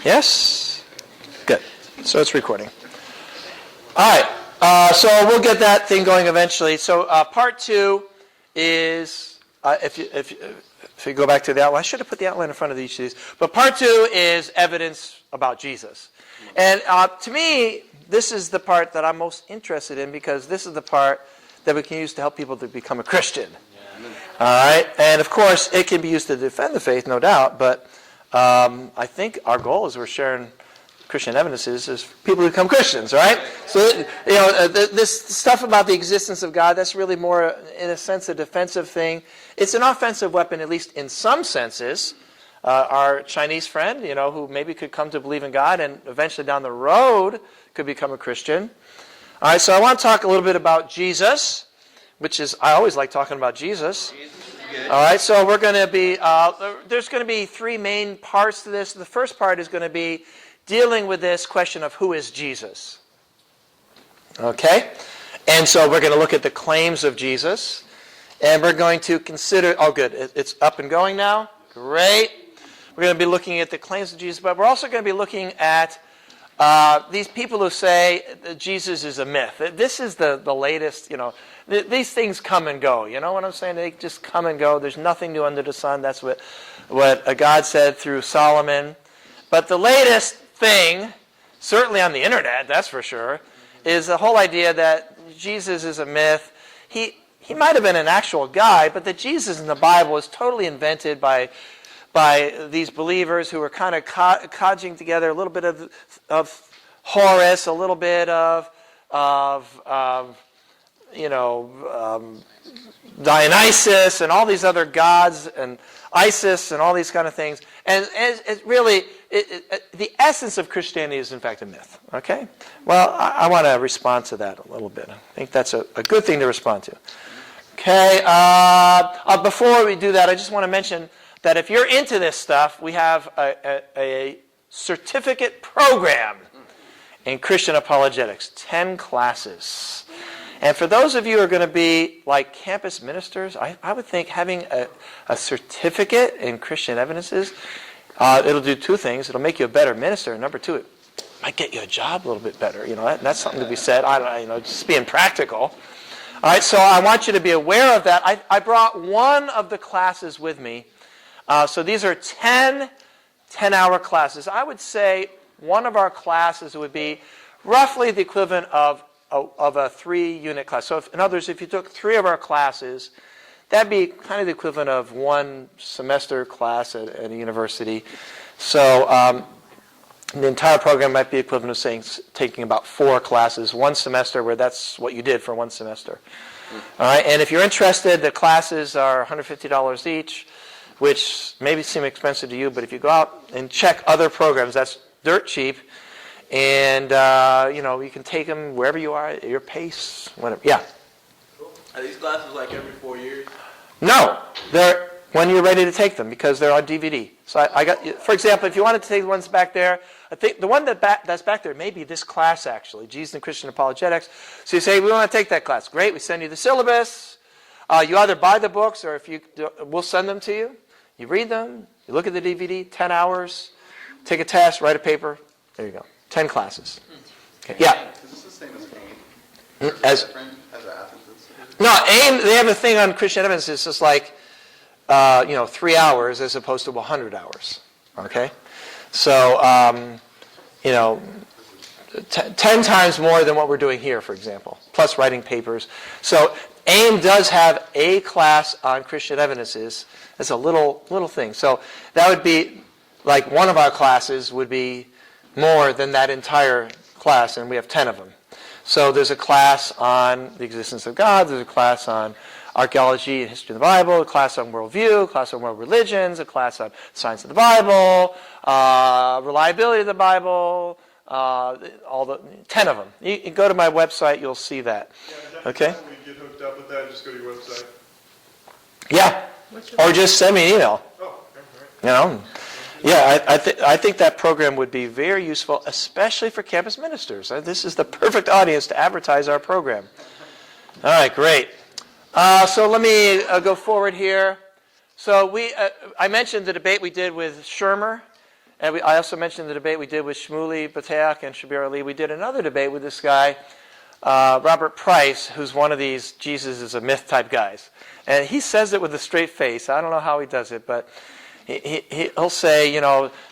Yes? Good. So it's recording. All right. So we'll get that thing going eventually. So part 2 is, if you go back to the outline, I should have put the outline in front of each of these. But part 2 is evidence about Jesus. And to me, this is the part that I'm most interested in because this is the part that we can use to help people to become a Christian. All right? And of course, it can be used to defend the faith, no doubt, but I think our goal as we're sharing Christian evidences is people to become Christians, right? So, this stuff about the existence of God, that's really more, in a sense, a defensive thing. It's an offensive weapon, at least in some senses. Our Chinese friend, who maybe could come to believe in God and eventually down the road could become a Christian. All right, so I want to talk a little bit about Jesus, which is, I always like talking about Jesus. All right, so we're going to be, there's going to be 3 main parts to this. The first part is going to be dealing with this question of who is Jesus. Okay? And so we're going to look at the claims of Jesus. And we're going to consider, oh good, it's up and going now. Great. We're going to be looking at the claims of Jesus, but we're also going to be looking at these people who say that Jesus is a myth. This is the latest, these things come and go. You know what I'm saying? They just come and go. There's nothing new under the sun. That's what God said through Solomon. But the latest thing, certainly on the internet, that's for sure, is the whole idea that Jesus is a myth. He might have been an actual guy, but that Jesus in the Bible was totally invented by these believers who were kind of codging together a little bit of Horus, a little bit of Dionysus and all these other gods and Isis and all these kind of things. And it really, the essence of Christianity is in fact a myth. Okay? Well, I want to respond to that a little bit. I think that's a good thing to respond to. Okay? Before we do that, I just want to mention that if you're into this stuff, we have a certificate program in Christian apologetics, 10 classes. And for those of you who are going to be like campus ministers, I would think having a certificate in Christian evidences, it'll do 2 things. It'll make you a better minister. And number 2, it might get you a job a little bit better. That's something to be said. I don't know, just being practical. All right, so I want you to be aware of that. I brought one of the classes with me. So these are 10-hour classes. I would say one of our classes would be roughly the equivalent of a 3-unit class. So in other words, if you took 3 of our classes, that'd be kind of the equivalent of 1 semester class at a university. So the entire program might be equivalent of taking about 4 classes, 1 semester, where that's what you did for 1 semester. All right, and if you're interested, the classes are $150 each, which maybe seem expensive to you, but if you go out and check other programs, that's dirt cheap. And, you can take them wherever you are, at your pace, whatever. Yeah? Cool. Are these classes like every 4 years? No. They're when you're ready to take them because they're on DVD. So I got, for example, if you wanted to take the ones back there, I think the one that's back there may be this class, actually, Jesus and Christian Apologetics. So you say, we want to take that class. Great. We send you the syllabus. You either buy the books or we'll send them to you. You read them. You look at the DVD, 10 hours, take a test, write a paper. There you go. 10 classes. Okay. Yeah? Is this the same as AIM? As Athens? No, AIM, they have a thing on Christian evidence. It's just like, 3 hours as opposed to 100 hours. Okay? So, 10 times more than what we're doing here, for example, plus writing papers. So AIM does have a class on Christian evidences. It's a little thing. So that would be, like one of our classes would be more than that entire class, and we have 10 of them. So there's a class on the existence of God, there's a class on archaeology and history of the Bible, a class on worldview, a class on world religions, a class on science of the Bible, reliability of the Bible, all the 10 of them. You go to my website, you'll see that. Yeah, okay? When you get hooked up with that, just go to your website. Yeah, or just send me an email. Oh, okay, all right. Yeah, I think that program would be very useful, especially for campus ministers. This is the perfect audience to advertise our program. All right, great. So let me go forward here. So I mentioned the debate we did with Shermer, And I also mentioned the debate we did with Shmuley Bateak and Shabir Ali. We did another debate with this guy, Robert Price, who's one of these Jesus is a myth type guys. And he says it with a straight face. I don't know how he does it, but he'll say,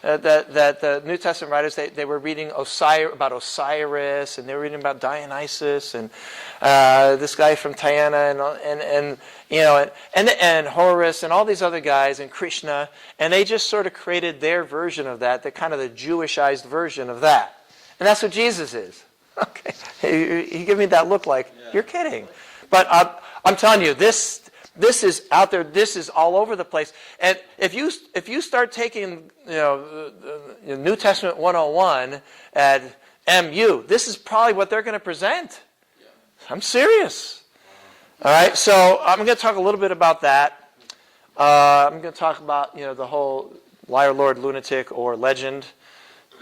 that the New Testament writers, they were reading about Osiris, and they were reading about Dionysus, and this guy from Tyana, and Horus, and all these other guys, and Krishna, and they just sort of created their version of that, the kind of the Jewishized version of that. And that's what Jesus is. Okay, he gave me that look like, you're kidding. But I'm telling you, this is out there. This is all over the place. And if you start taking New Testament 101 at MU, this is probably what they're going to present. I'm serious. All right. So I'm going to talk a little bit about that. I'm going to talk about the whole liar, lord, lunatic, or legend.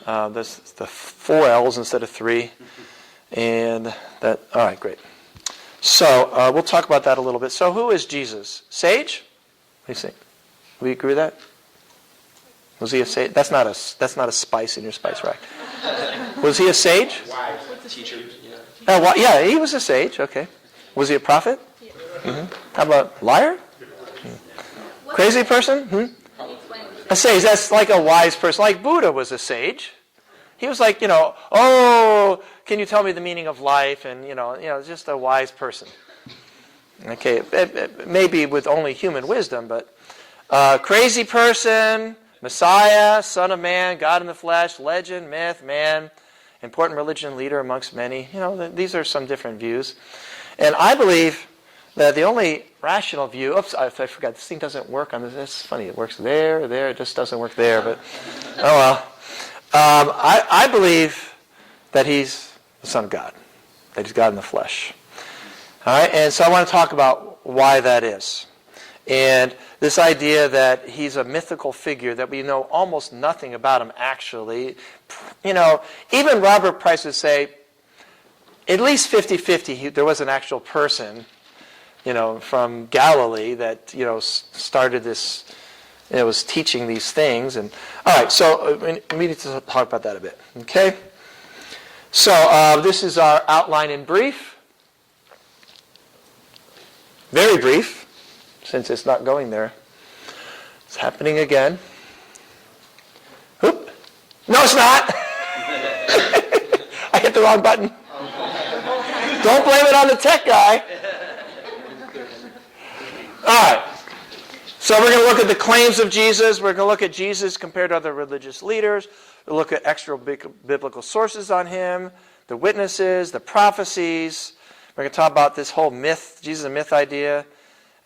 There's the 4 L's instead of 3, and that. All right, great. So we'll talk about that a little bit. So who is Jesus? Sage? What do you think? We agree with that? Was he a sage? That's not a spice in your spice rack. Was he a sage? Wise teacher. Yeah, he was a sage. Okay. Was he a prophet? Yeah. Mm-hmm. How about liar? Crazy person? A sage. That's like a wise person. Like Buddha was a sage. He was like, oh, can you tell me the meaning of life? And, just a wise person. Okay, maybe with only human wisdom, but crazy person, Messiah, Son of Man, God in the flesh, legend, myth, man, important religion leader amongst many. These are some different views. And I believe that the only rational view, I forgot, this thing doesn't work on this. It's funny, it works there, it just doesn't work there, but oh well. I believe that he's the Son of God, that he's God in the flesh. All right, and so I want to talk about why that is. And this idea that he's a mythical figure, that we know almost nothing about him actually. Even Robert Price would say, at least 50-50, there was an actual person, from Galilee that, started this, was teaching these things. And all right, so we need to talk about that a bit. Okay? So this is our outline in brief. Very brief, since it's not going there. It's happening again. Oop. No, it's not. I hit the wrong button. Don't blame it on the tech guy. All right. So we're going to look at the claims of Jesus. We're going to look at Jesus compared to other religious leaders. We'll look at extra biblical sources on him, the witnesses, the prophecies. We're going to talk about this whole myth, Jesus a myth idea,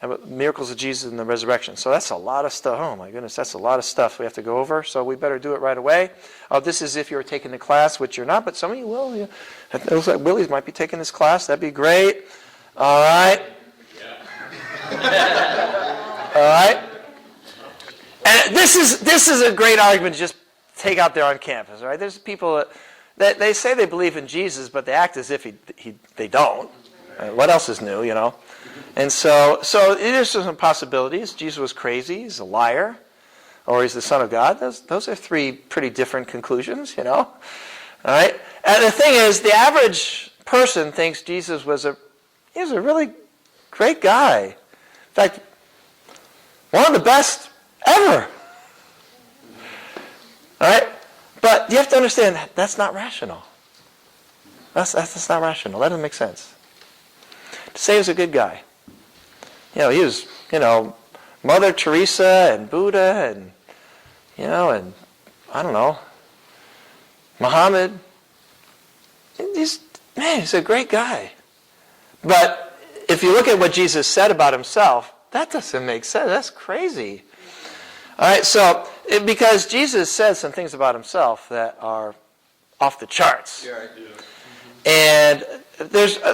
and miracles of Jesus and the resurrection. So that's a lot of stuff. Oh my goodness, that's a lot of stuff we have to go over. So we better do it right away. This is if you're taking the class, which you're not, but some of you will. It looks like Willie's might be taking this class. That'd be great. All right. All right. And this is a great argument to just take out there on campus. Right? There's people that they say they believe in Jesus, but they act as if they don't. What else is new, And so there's some possibilities. Jesus was crazy. He's a liar. Or he's the Son of God. Those are 3 pretty different conclusions, All right? And the thing is, the average person thinks Jesus was a really great guy. In fact, one of the best ever. All right? But you have to understand, that's not rational. That's not rational. That doesn't make sense. To say he was a good guy. He was, Mother Teresa and Buddha and, and I don't know, Muhammad. He's a great guy. But if you look at what Jesus said about himself, that doesn't make sense. That's crazy. All right, so because Jesus says some things about himself that are off the charts. Yeah. And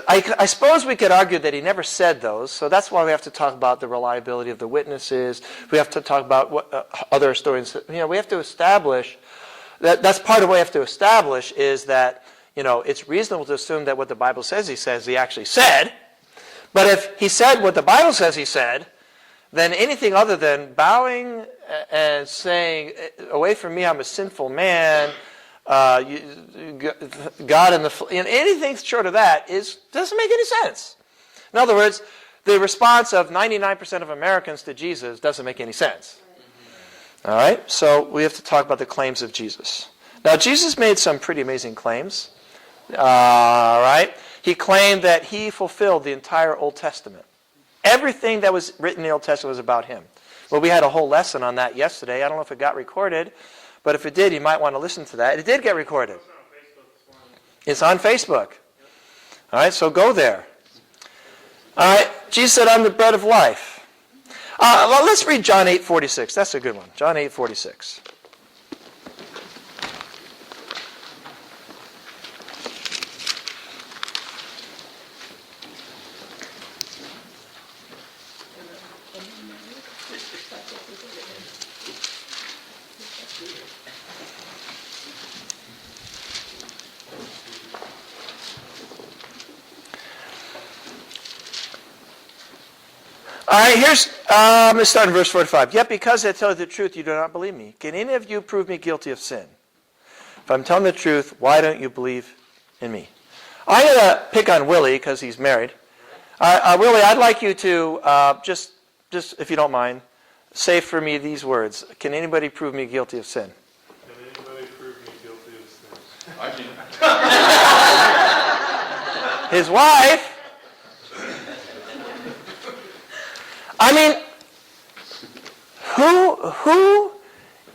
I suppose we could argue that he never said those, so that's why we have to talk about the reliability of the witnesses. We have to talk about what other historians, we have to establish, that's part of what we have to establish is that, it's reasonable to assume that what the Bible says he actually said. But if he said what the Bible says he said, than anything other than bowing and saying, away from me, I'm a sinful man. God in the anything short of that doesn't make any sense. In other words, the response of 99% of Americans to Jesus doesn't make any sense. All right? So we have to talk about the claims of Jesus. Now, Jesus made some pretty amazing claims. All right? He claimed that he fulfilled the entire Old Testament. Everything that was written in the Old Testament was about him. Well, we had a whole lesson on that yesterday. I don't know if it got recorded, but if it did, you might want to listen to that. It did get recorded. It's on Facebook. All right, so go there. All right, Jesus said, I'm the bread of life. Well, let's read John 8:46. That's a good one. John 8:46. All right, I'm going to start in verse 45. Yet because I tell you the truth, you do not believe me. Can any of you prove me guilty of sin? If I'm telling the truth, why don't you believe in me? I'm going to pick on Willie because he's married. Willie, I'd like you to, just if you don't mind, say for me these words. Can anybody prove me guilty of sin? Can anybody prove me guilty of sin? I can. His wife. I mean, who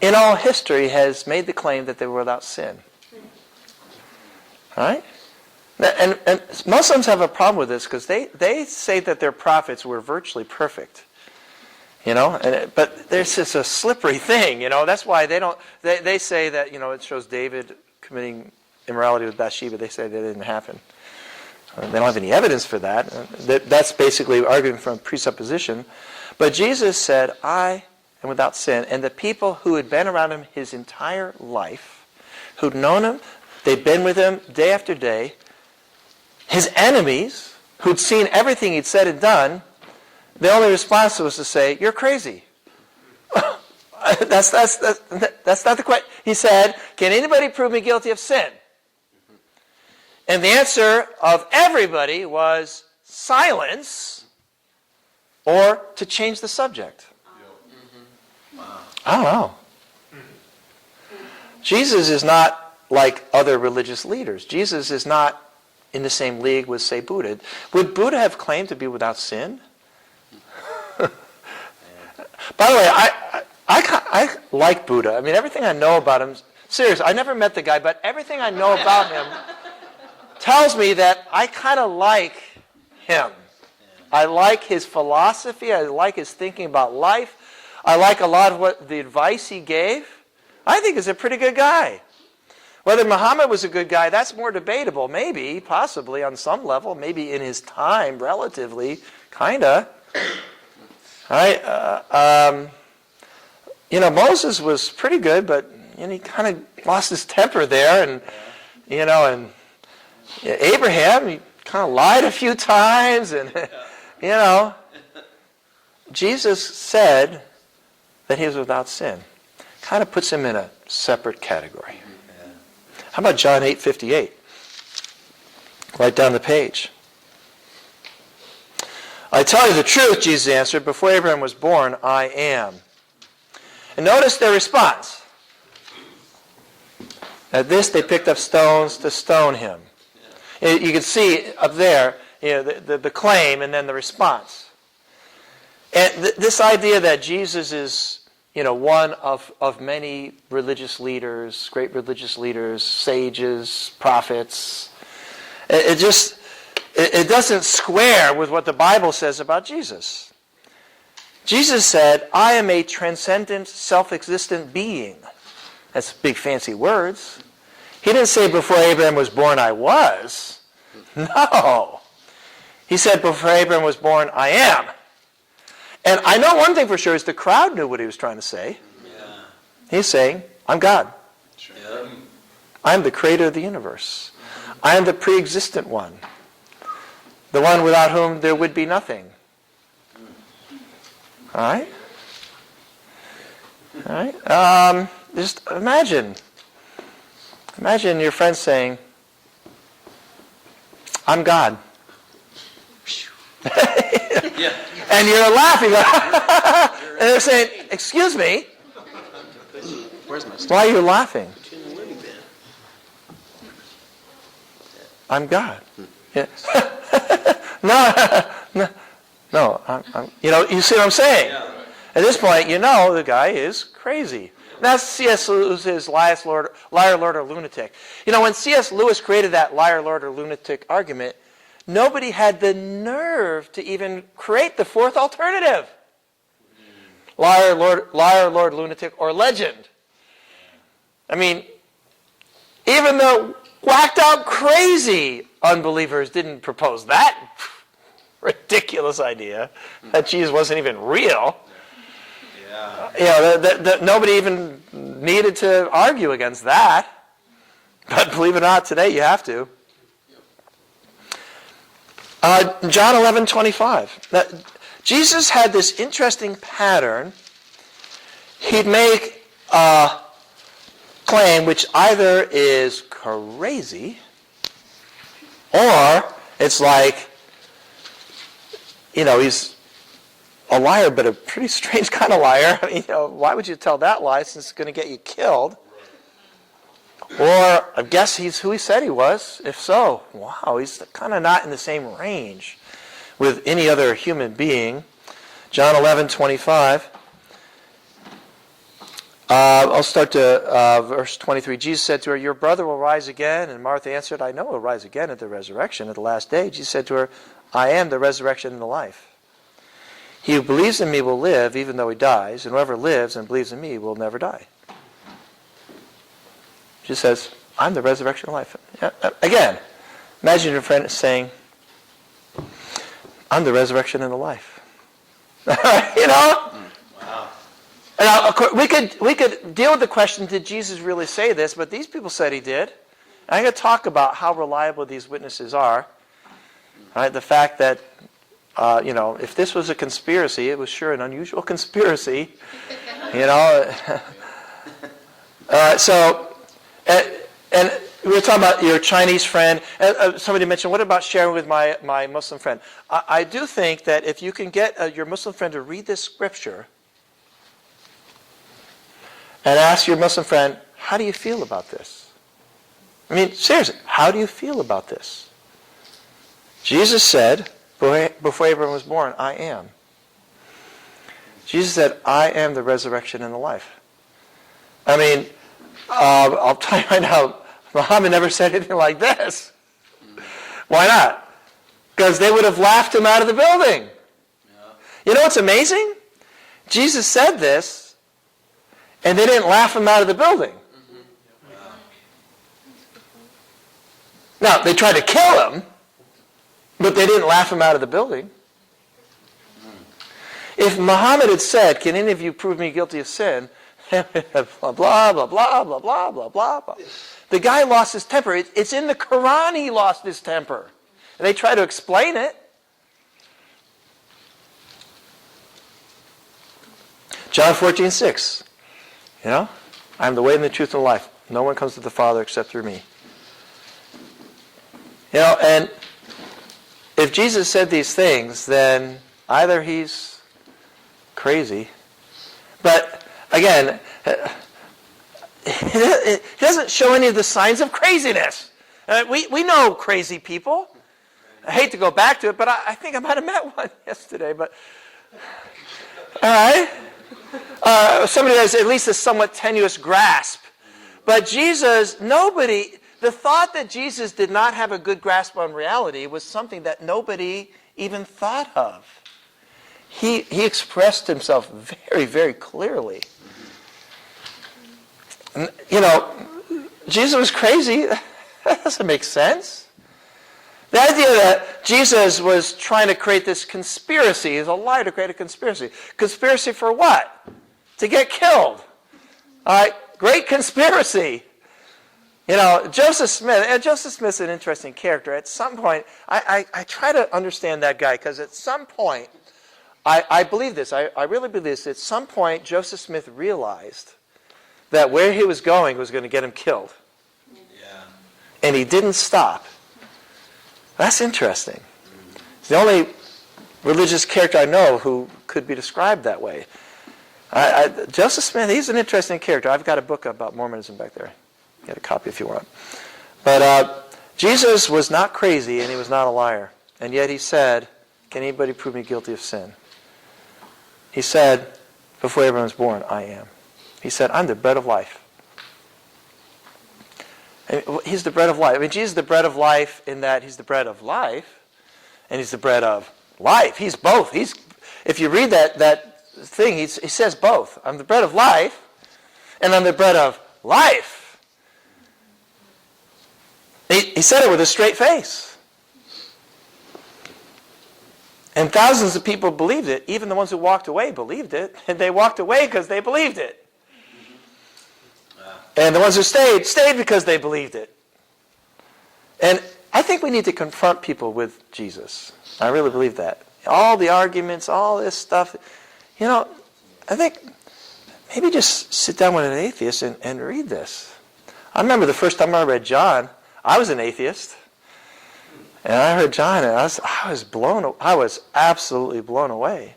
in all history has made the claim that they were without sin? All right? And Muslims have a problem with this because they say that their prophets were virtually perfect. But there's just a slippery thing, That's why they say that, it shows David committing immorality with Bathsheba. They say that didn't happen. They don't have any evidence for that. That's basically arguing from presupposition. But Jesus said, I am without sin. And the people who had been around him his entire life, who'd known him, they'd been with him day after day, his enemies, who'd seen everything he'd said and done, the only response was to say, you're crazy. That's not the question. He said, can anybody prove me guilty of sin? And the answer of everybody was silence or to change the subject. I don't know. Jesus is not like other religious leaders. Jesus is not in the same league with, say, Buddha. Would Buddha have claimed to be without sin? By the way, I like Buddha. I mean, everything I know about him, seriously, I never met the guy, but everything I know about him tells me that I kind of like him. I like his philosophy. I like his thinking about life. I like a lot of what the advice he gave. I think he's a pretty good guy. Whether Muhammad was a good guy, that's more debatable. Maybe, possibly, on some level. Maybe in his time, relatively, kind of. All right. Moses was pretty good, but he kind of lost his temper there, and and Abraham, he kind of lied a few times, and Jesus said that he was without sin. Kind of puts him in a separate category. How about John 8:58? Right down the page. I tell you the truth, Jesus answered, before Abraham was born, I am. And notice their response. At this, they picked up stones to stone him. You can see up there, the claim and then the response. And this idea that Jesus is, one of many religious leaders, great religious leaders, sages, prophets, it doesn't square with what the Bible says about Jesus. Jesus said, I am a transcendent, self-existent being. That's big fancy words. He didn't say before Abraham was born, I was. No. He said before Abraham was born, I am. And I know one thing for sure is the crowd knew what he was trying to say. Yeah. He's saying, I'm God. Yep. I'm the creator of the universe. I am the pre-existent one. The one without whom there would be nothing. All right? All right? Just imagine your friend saying, I'm God. Yeah. And you're laughing. And they're saying, excuse me, Where's my stuff? why are you laughing? I'm God. Yeah. No, you see what I'm saying? Yeah. At this point, the guy is crazy. That's C.S. Lewis's liar, lord, or lunatic. When C.S. Lewis created that liar, lord, or lunatic argument, nobody had the nerve to even create the fourth alternative. Liar, lord, lunatic, or legend. I mean, even the whacked out crazy unbelievers didn't propose that ridiculous idea that Jesus wasn't even real. Yeah. Nobody even needed to argue against that. But believe it or not, today you have to. John 11:25. Jesus had this interesting pattern. He'd make a claim which either is crazy or it's like, he's a liar, but a pretty strange kind of liar. I mean, why would you tell that lie since it's going to get you killed? Or I guess he's who he said he was. If so, wow, he's kind of not in the same range with any other human being. John 11:25. I'll start to verse 23. Jesus said to her, your brother will rise again. And Martha answered, I know he'll rise again at the resurrection at the last day. Jesus said to her, I am the resurrection and the life. He who believes in me will live even though he dies, and whoever lives and believes in me will never die. Jesus says, I'm the resurrection and life. Again, imagine your friend saying, I'm the resurrection and the life. Wow. Now, of course, we could deal with the question, did Jesus really say this? But these people said he did. And I'm going to talk about how reliable these witnesses are. Right? The fact that, if this was a conspiracy, it was sure an unusual conspiracy. And we were talking about your Chinese friend. Somebody mentioned, what about sharing with my Muslim friend? I do think that if you can get your Muslim friend to read this scripture and ask your Muslim friend, how do you feel about this? I mean, seriously, how do you feel about this? Jesus said, before Abraham was born, I am. Jesus said, I am the resurrection and the life. I mean, I'll tell you right now, Muhammad never said anything like this. Why not? Because they would have laughed him out of the building. Yeah. You know what's amazing? Jesus said this, and they didn't laugh him out of the building. Now, they tried to kill him, but they didn't laugh him out of the building. If Muhammad had said, can any of you prove me guilty of sin? blah, blah, blah, blah, blah, blah, blah, blah, blah. The guy lost his temper. It's in the Quran he lost his temper. And they try to explain it. John 14:6. I am the way and the truth and the life. No one comes to the Father except through me. And if Jesus said these things, then either he's crazy, but again, he doesn't show any of the signs of craziness. We know crazy people. I hate to go back to it, but I think I might have met one yesterday. But all right. Somebody has at least a somewhat tenuous grasp. But Jesus, the thought that Jesus did not have a good grasp on reality was something that nobody even thought of. He expressed himself very, very clearly. And, Jesus was crazy. That doesn't make sense. The idea that Jesus was trying to create this conspiracy is a lie to create a conspiracy. Conspiracy for what? To get killed. All right, great conspiracy. Joseph Smith's an interesting character. At some point, I try to understand that guy because at some point, I believe this. I really believe this. At some point, Joseph Smith realized that where he was going to get him killed. Yeah. And he didn't stop. That's interesting. He's the only religious character I know who could be described that way. Joseph Smith, he's an interesting character. I've got a book about Mormonism back there. Get a copy if you want. But Jesus was not crazy and he was not a liar. And yet he said, can anybody prove me guilty of sin? He said, before everyone was born, I am. He said, I'm the bread of life. And he's the bread of life. I mean, Jesus is the bread of life in that he's the bread of life, and he's the bread of life. He's both. If you read that thing, he says both. I'm the bread of life, and I'm the bread of life. He said it with a straight face. And thousands of people believed it. Even the ones who walked away believed it. And they walked away because they believed it. And the ones who stayed because they believed it. And I think we need to confront people with Jesus. I really believe that. All the arguments, all this stuff. I think maybe just sit down with an atheist and read this. I remember the first time I read John, I was an atheist. And I heard John, and I was absolutely blown away.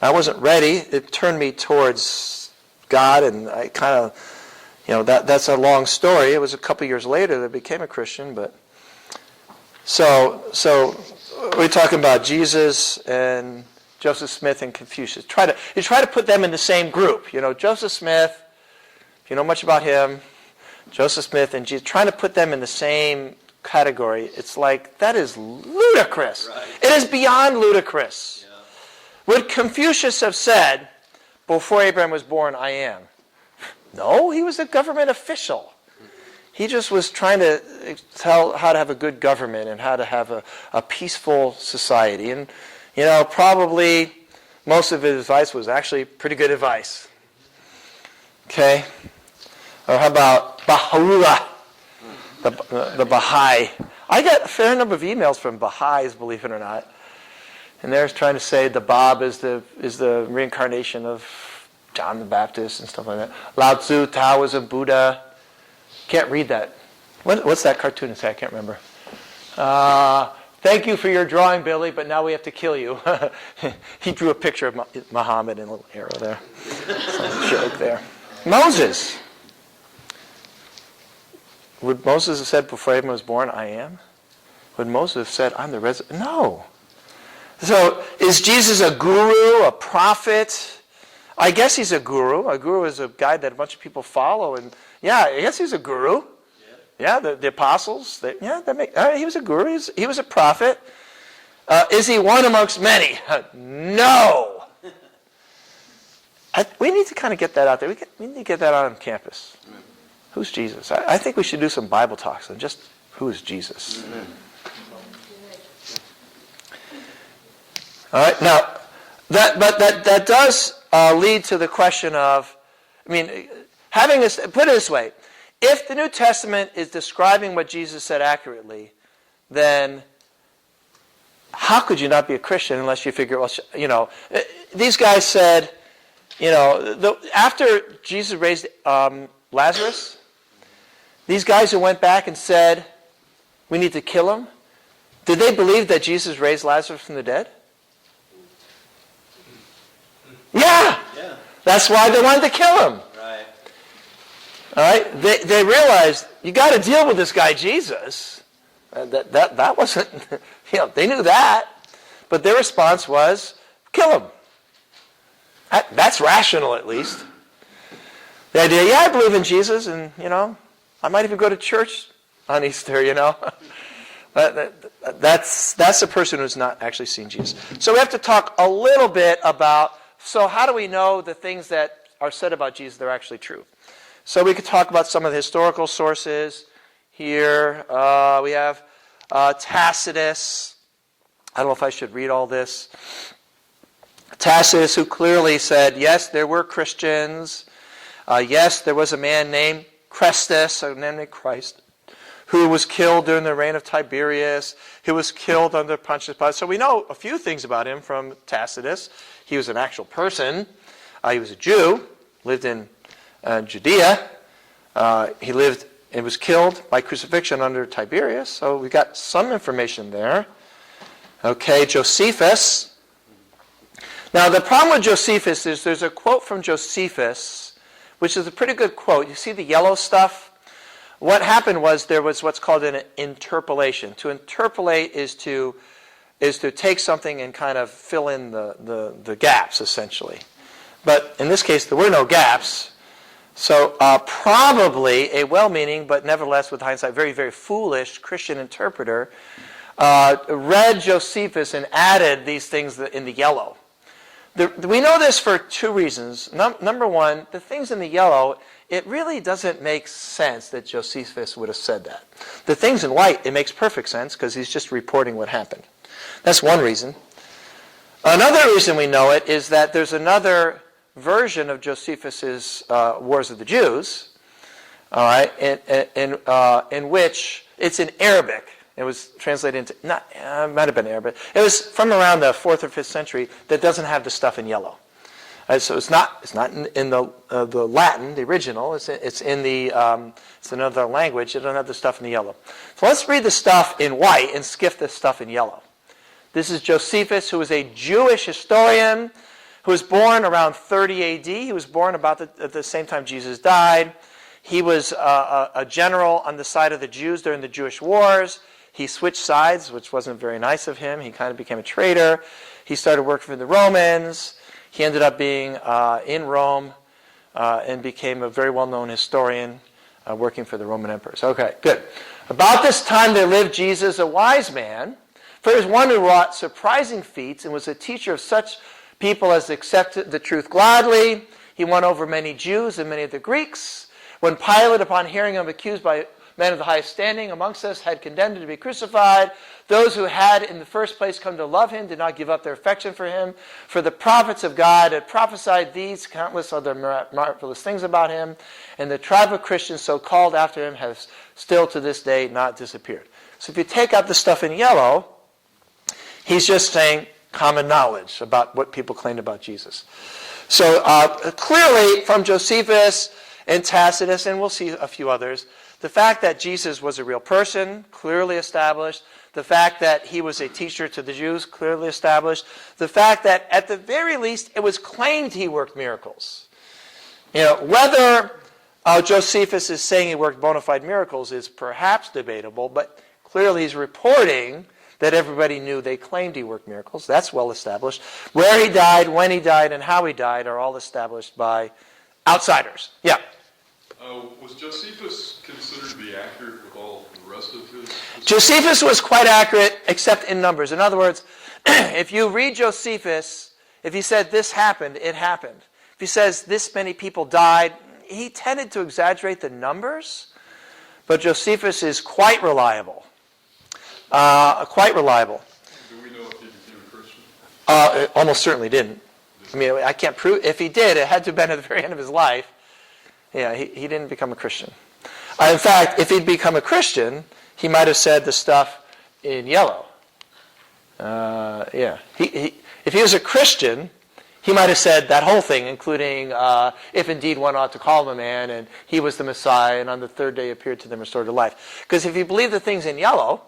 I wasn't ready. It turned me towards God, and I kind of, that's a long story. It was a couple years later that I became a Christian, but so we're talking about Jesus and Joseph Smith and Confucius. You try to put them in the same group. Joseph Smith, if you know much about him, Joseph Smith and Jesus, trying to put them in the same category, it's like, that is ludicrous. Right. It is beyond ludicrous. Yeah. Would Confucius have said, before Abraham was born, I am? No, he was a government official. He just was trying to tell how to have a good government and how to have a peaceful society. And, probably most of his advice was actually pretty good advice. Okay? Or how about Baha'u'llah? The Baha'i. I got a fair number of emails from Baha'is, believe it or not. And they're trying to say the Bab is the reincarnation of John the Baptist and stuff like that. Lao Tzu, Taoism, Buddha. Can't read that. What's that cartoon say? I can't remember. Thank you for your drawing, Billy, but now we have to kill you. He drew a picture of Muhammad and a little arrow there. Some joke there. Moses. Would Moses have said before Abraham was born, I am? Would Moses have said, I'm the resurrection? No. So is Jesus a guru, a prophet? I guess he's a guru. A guru is a guy that a bunch of people follow. And yeah, I guess he's a guru. Yeah, the apostles. He was a guru. He was a prophet. Is he one amongst many? No. We need to kind of get that out there. We need to get that out on campus. Who's Jesus? I think we should do some Bible talks on just who is Jesus. Amen. All right. Now, that does lead to the question of, put it this way: if the New Testament is describing what Jesus said accurately, then how could you not be a Christian unless you figure, these guys said, after Jesus raised Lazarus. These guys who went back and said, we need to kill him, did they believe that Jesus raised Lazarus from the dead? Yeah. That's why they wanted to kill him. Right. All right? They realized, you got to deal with this guy Jesus. That wasn't, they knew that. But their response was, kill him. That's rational, at least. The idea, I believe in Jesus, and, I might even go to church on Easter, That's a person who's not actually seen Jesus. So we have to talk a little bit about, so how do we know the things that are said about Jesus, they're actually true? So we could talk about some of the historical sources here. We have Tacitus. I don't know if I should read all this. Tacitus, who clearly said, yes, there were Christians. Yes, there was a man named Christus, a man named Christ, who was killed during the reign of Tiberius, who was killed under Pontius Pilate. So we know a few things about him from Tacitus. He was an actual person. He was a Jew, lived in Judea. He lived and was killed by crucifixion under Tiberius. So we got some information there. Okay, Josephus. Now the problem with Josephus is there's a quote from Josephus, which is a pretty good quote. You see the yellow stuff? What happened was there was what's called an interpolation. To interpolate is to take something and kind of fill in the gaps, essentially. But in this case, there were no gaps. So probably a well-meaning, but nevertheless, with hindsight, very, very foolish Christian interpreter read Josephus and added these things in the yellow. We know this for two reasons. Number one, the things in the yellow, it really doesn't make sense that Josephus would have said that. The things in white, it makes perfect sense because he's just reporting what happened. That's one reason. Another reason we know it is that there's another version of Josephus's Wars of the Jews, all right, in which it's in Arabic. It was translated into, it might have been Arabic. It was from around the 4th or 5th century that doesn't have the stuff in yellow. So it's not in the Latin, the original. It's in it's another language. It doesn't have the stuff in the yellow. So let's read the stuff in white and skip the stuff in yellow. This is Josephus, who was a Jewish historian who was born around 30 A.D. He was born about at the same time Jesus died. He was a general on the side of the Jews during the Jewish wars. He switched sides, which wasn't very nice of him. He kind of became a traitor. He started working for the Romans. He ended up being in Rome and became a very well-known historian working for the Roman emperors. Okay, good. About this time there lived Jesus, a wise man, for he was one who wrought surprising feats and was a teacher of such people as accepted the truth gladly. He won over many Jews and many of the Greeks. When Pilate, upon hearing him accused by men of the highest standing amongst us, had condemned him to be crucified, those who had in the first place come to love him did not give up their affection for him. For the prophets of God had prophesied these countless other marvelous things about him, and the tribe of Christians so called after him has still to this day not disappeared. So if you take out the stuff in yellow, he's just saying common knowledge about what people claimed about Jesus. So clearly from Josephus and Tacitus, and we'll see a few others, the fact that Jesus was a real person, clearly established. The fact that he was a teacher to the Jews, clearly established. The fact that at the very least it was claimed he worked miracles. Whether Josephus is saying he worked bona fide miracles is perhaps debatable, but clearly he's reporting that everybody knew they claimed he worked miracles. That's well established. Where he died, when he died, and how he died are all established by outsiders. Yeah? Was Josephus considered to be accurate with all the rest of his... Josephus was quite accurate, except in numbers. In other words, if you read Josephus, if he said this happened, it happened. If he says this many people died, he tended to exaggerate the numbers, but Josephus is quite reliable. Quite reliable. Do we know if he became a Christian? Almost certainly didn't. I mean, I can't prove. If he did, it had to have been at the very end of his life. Yeah, he didn't become a Christian. In fact, if he'd become a Christian, he might have said the stuff in yellow. Yeah. If he was a Christian, he might have said that whole thing, including if indeed one ought to call him a man, and he was the Messiah, and on the third day appeared to them restored to life. Because if you believe the things in yellow,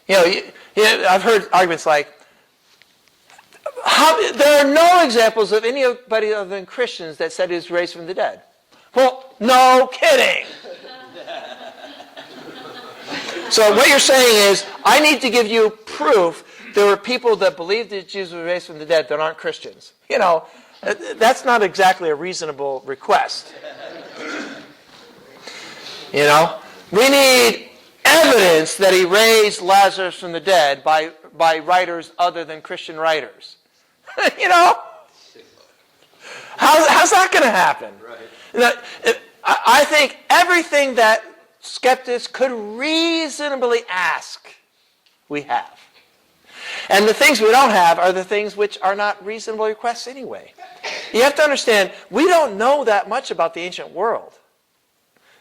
I've heard arguments like, there are no examples of anybody other than Christians that said he was raised from the dead. Well, no kidding. So what you're saying is, I need to give you proof there were people that believed that Jesus was raised from the dead that aren't Christians. That's not exactly a reasonable request. We need evidence that he raised Lazarus from the dead by writers other than Christian writers. How's that going to happen? Right. I think everything that skeptics could reasonably ask, we have. And the things we don't have are the things which are not reasonable requests anyway. You have to understand, we don't know that much about the ancient world.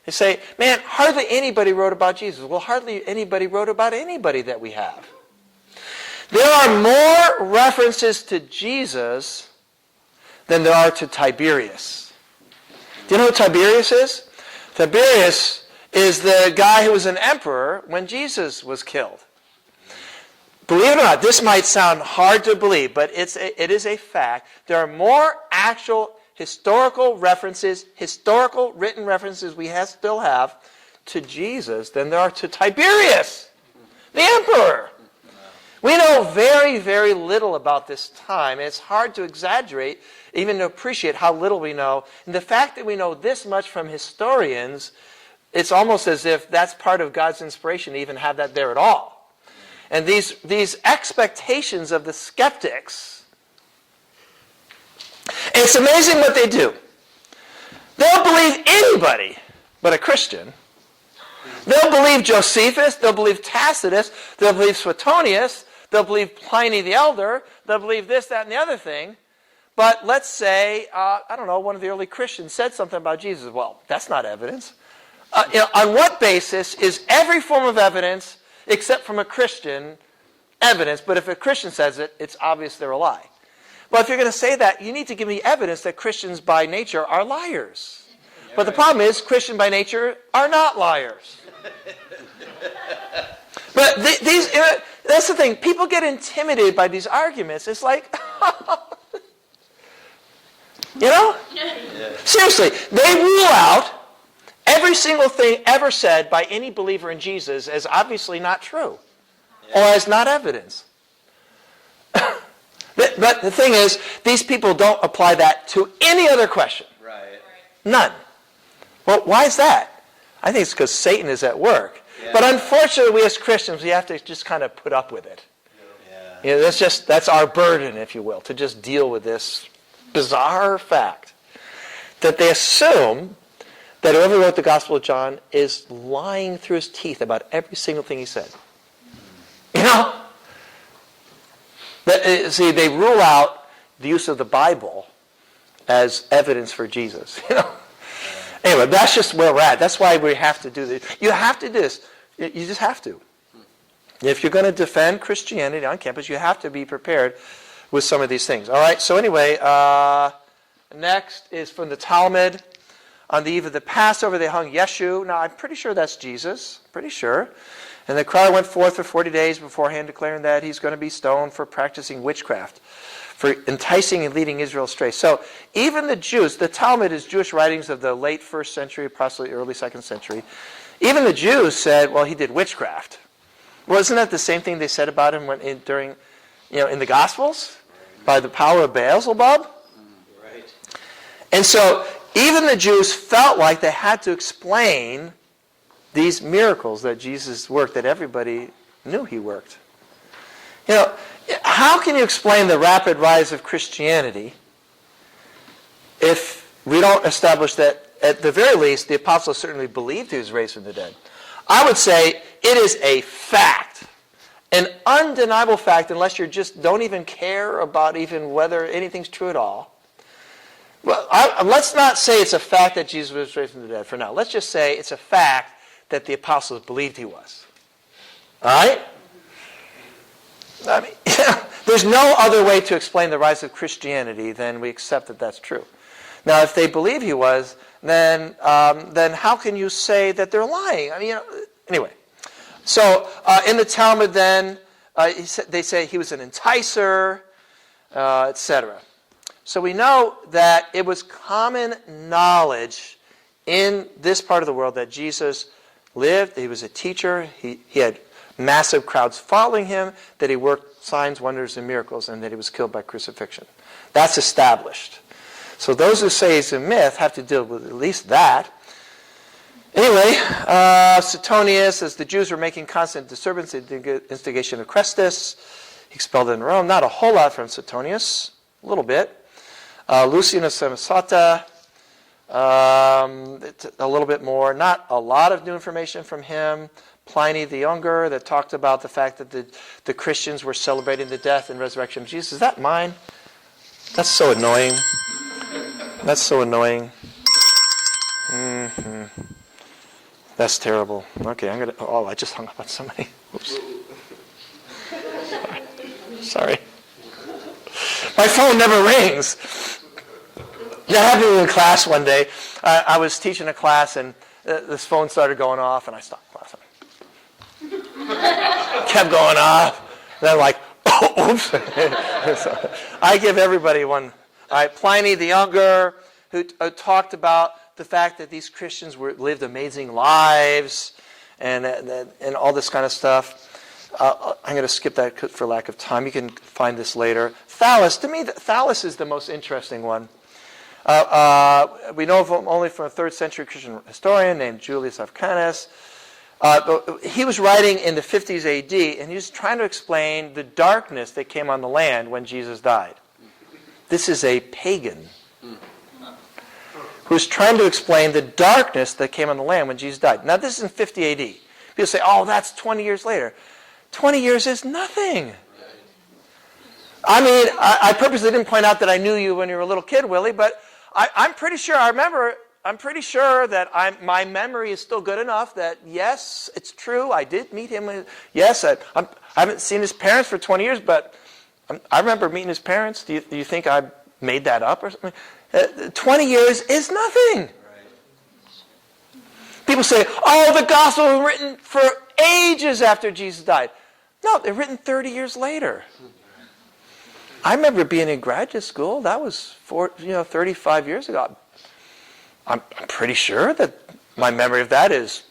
They say, man, hardly anybody wrote about Jesus. Well, hardly anybody wrote about anybody that we have. There are more references to Jesus than there are to Tiberius. Do you know who Tiberius is? Tiberius is the guy who was an emperor when Jesus was killed. Believe it or not, this might sound hard to believe, but it is a fact. There are more actual historical references, historical written references we still have to Jesus than there are to Tiberius, the emperor. We know very, very little about this time, and it's hard to exaggerate, even to appreciate how little we know. And the fact that we know this much from historians, it's almost as if that's part of God's inspiration to even have that there at all. And these expectations of the skeptics, it's amazing what they do. They'll believe anybody but a Christian. They'll believe Josephus, they'll believe Tacitus, they'll believe Suetonius, they'll believe Pliny the Elder, they'll believe this, that, and the other thing. But let's say, I don't know, one of the early Christians said something about Jesus. Well, that's not evidence. On what basis is every form of evidence, except from a Christian, evidence? But if a Christian says it, it's obvious they're a lie. But if you're going to say that, you need to give me evidence that Christians by nature are liars. But the problem is, Christians by nature are not liars. But that's the thing. People get intimidated by these arguments. It's like, you know? Seriously, they rule out every single thing ever said by any believer in Jesus as obviously not true or as not evidence. But the thing is, these people don't apply that to any other question. Right. None. Well, why is that? I think it's because Satan is at work. Yeah. But unfortunately, we as Christians, we have to just kind of put up with it. Yeah. You know, that's our burden, if you will, to just deal with this bizarre fact that they assume that whoever wrote the Gospel of John is lying through his teeth about every single thing he said. You know? See, they rule out the use of the Bible as evidence for Jesus. You know? Anyway, that's just where we're at. That's why we have to do this. You have to do this. You just have to. If you're going to defend Christianity on campus, you have to be prepared with some of these things. All right, so anyway, next is from the Talmud. On the eve of the Passover, they hung Yeshu. Now, I'm pretty sure that's Jesus. Pretty sure. And the crowd went forth for 40 days beforehand, declaring that he's going to be stoned for practicing witchcraft, for enticing and leading Israel astray. So even the Jews, the Talmud is Jewish writings of the late 1st century, possibly early 2nd century. Even the Jews said, well, he did witchcraft. Well, isn't that the same thing they said about him in the Gospels? By the power of Beelzebub? Right. And so even the Jews felt like they had to explain these miracles that Jesus worked, that everybody knew he worked. You know, how can you explain the rapid rise of Christianity if we don't establish that, at the very least, the apostles certainly believed he was raised from the dead? I would say it is a fact, an undeniable fact, unless you just don't even care about even whether anything's true at all. Well, let's not say it's a fact that Jesus was raised from the dead for now. Let's just say it's a fact that the apostles believed he was. All right? I mean, there's no other way to explain the rise of Christianity than we accept that that's true. Now, if they believe he was, then how can you say that they're lying? I mean, anyway. So in the Talmud, then they say he was an enticer, etc. So we know that it was common knowledge in this part of the world that Jesus lived. He was a teacher. He had massive crowds following him, that he worked signs, wonders, and miracles, and that he was killed by crucifixion. That's established. So those who say he's a myth have to deal with at least that. Anyway, Suetonius, as the Jews were making constant disturbance at the instigation of Chrestus, he expelled them in Rome. Not a whole lot from Suetonius, a little bit. Lucian of Samosata, a little bit more. Not a lot of new information from him. Pliny the Younger, that talked about the fact that the Christians were celebrating the death and resurrection of Jesus. Is that mine? That's so annoying. That's so annoying. That's terrible. Okay, I just hung up on somebody. Oops. Sorry. My phone never rings. That happened in class one day. I was teaching a class, and this phone started going off, and I stopped class. Kept going off. And I'm like, oh, oops. So I give everybody one. All right, Pliny the Younger, who talked about the fact that these Christians lived amazing lives and all this kind of stuff. I'm going to skip that for lack of time. You can find this later. Thales, to me, Thales is the most interesting one. We know of him only from a 3rd century Christian historian named Julius Afcanus. He was writing in the 50s AD, and he was trying to explain the darkness that came on the land when Jesus died. This is a pagan who was trying to explain the darkness that came on the land when Jesus died. Now, this is in 50 AD. People say, oh, that's 20 years later. 20 years is nothing. I mean, I purposely didn't point out that I knew you when you were a little kid, Willie, but I'm pretty sure, I'm pretty sure that my memory is still good enough that, yes, it's true, I did meet him. Yes, I haven't seen his parents for 20 years, but I remember meeting his parents. Do you think I made that up or something? 20 years is nothing. People say, oh, the gospel was written for ages after Jesus died. No, they're written 30 years later. I remember being in graduate school. That was 35 years ago. I'm pretty sure that my memory of that is,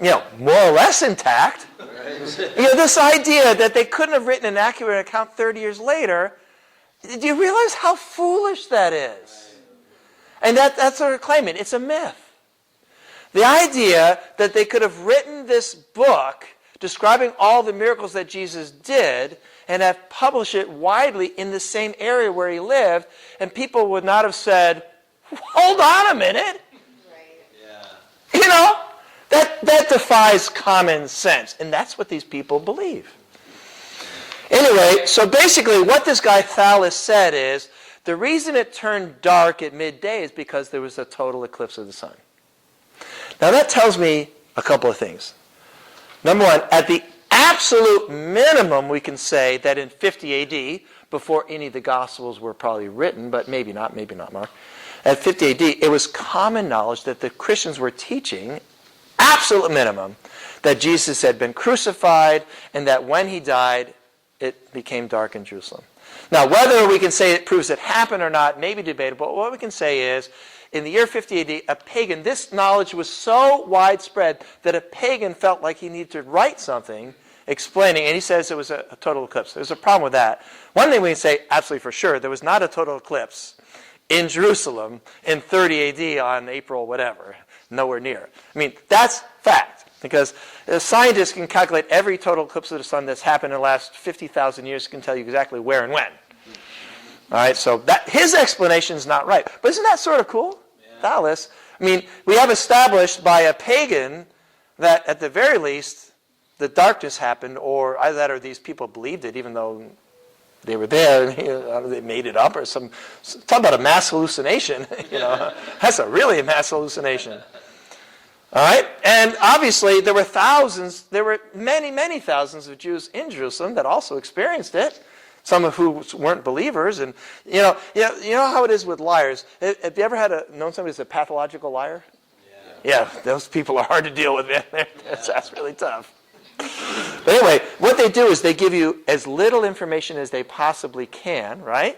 more or less intact. This idea that they couldn't have written an accurate account 30 years later, do you realize how foolish that is? And that's what they're claiming. It's a myth. The idea that they could have written this book describing all the miracles that Jesus did and have published it widely in the same area where he lived, and people would not have said, hold on a minute. Right. That defies common sense, and that's what these people believe. Anyway, so basically what this guy Thales said is, the reason it turned dark at midday is because there was a total eclipse of the sun. Now that tells me a couple of things. Number one, at the absolute minimum, we can say that in 50 AD, before any of the Gospels were probably written, but maybe not Mark, at 50 AD, it was common knowledge that the Christians were teaching, absolute minimum, that Jesus had been crucified and that when he died, it became dark in Jerusalem. Now, whether we can say it proves it happened or not may be debatable. What we can say is, in the year 50 AD, a pagan, this knowledge was so widespread that a pagan felt like he needed to write something explaining, and he says it was a total eclipse. There's a problem with that. One thing we can say absolutely for sure, there was not a total eclipse in Jerusalem in 30 AD on April whatever, nowhere near. I mean, that's fact, because scientists can calculate every total eclipse of the sun that's happened in the last 50,000 years, can tell you exactly where and when. All right, so his explanation is not right. But isn't that sort of cool? Yeah. Thales. I mean, we have established by a pagan that at the very least the darkness happened, or either that or these people believed it, even though they were there, they made it up or some. Talk about a mass hallucination. That's really a mass hallucination. All right, and obviously there were many, many thousands of Jews in Jerusalem that also experienced it. Some of who weren't believers, and you know how it is with liars. Have you ever known somebody who's a pathological liar? Yeah, those people are hard to deal with, man. That's really tough. But anyway, what they do is they give you as little information as they possibly can, right?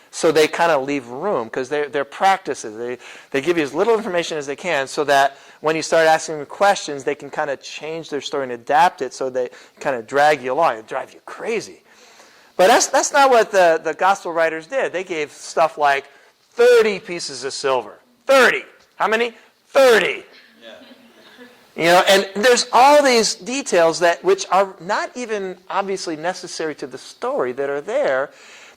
So they kind of leave room, because they're practices. They give you as little information as they can, so that when you start asking them questions, they can kind of change their story and adapt it, so they kind of drag you along and drive you crazy. But that's not what the gospel writers did. They gave stuff like 30 pieces of silver. 30. How many? 30. Yeah. And there's all these details which are not even obviously necessary to the story that are there.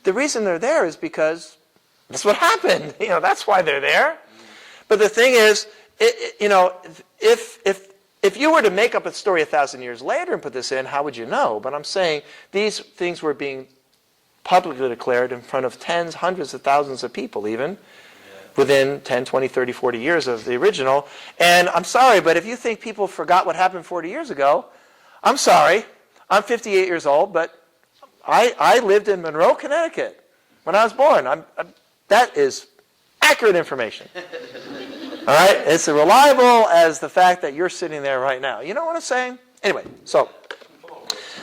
The reason they're there is because that's what happened. That's why they're there. But the thing is, if you were to make up a story 1,000 years later and put this in, how would you know? But I'm saying these things were being publicly declared in front of tens, hundreds of thousands of people even, within 10, 20, 30, 40 years of the original. And I'm sorry, but if you think people forgot what happened 40 years ago, I'm sorry. I'm 58 years old, but I lived in Monroe, Connecticut when I was born. That is accurate information. All right? It's as reliable as the fact that you're sitting there right now. You know what I'm saying? Anyway, so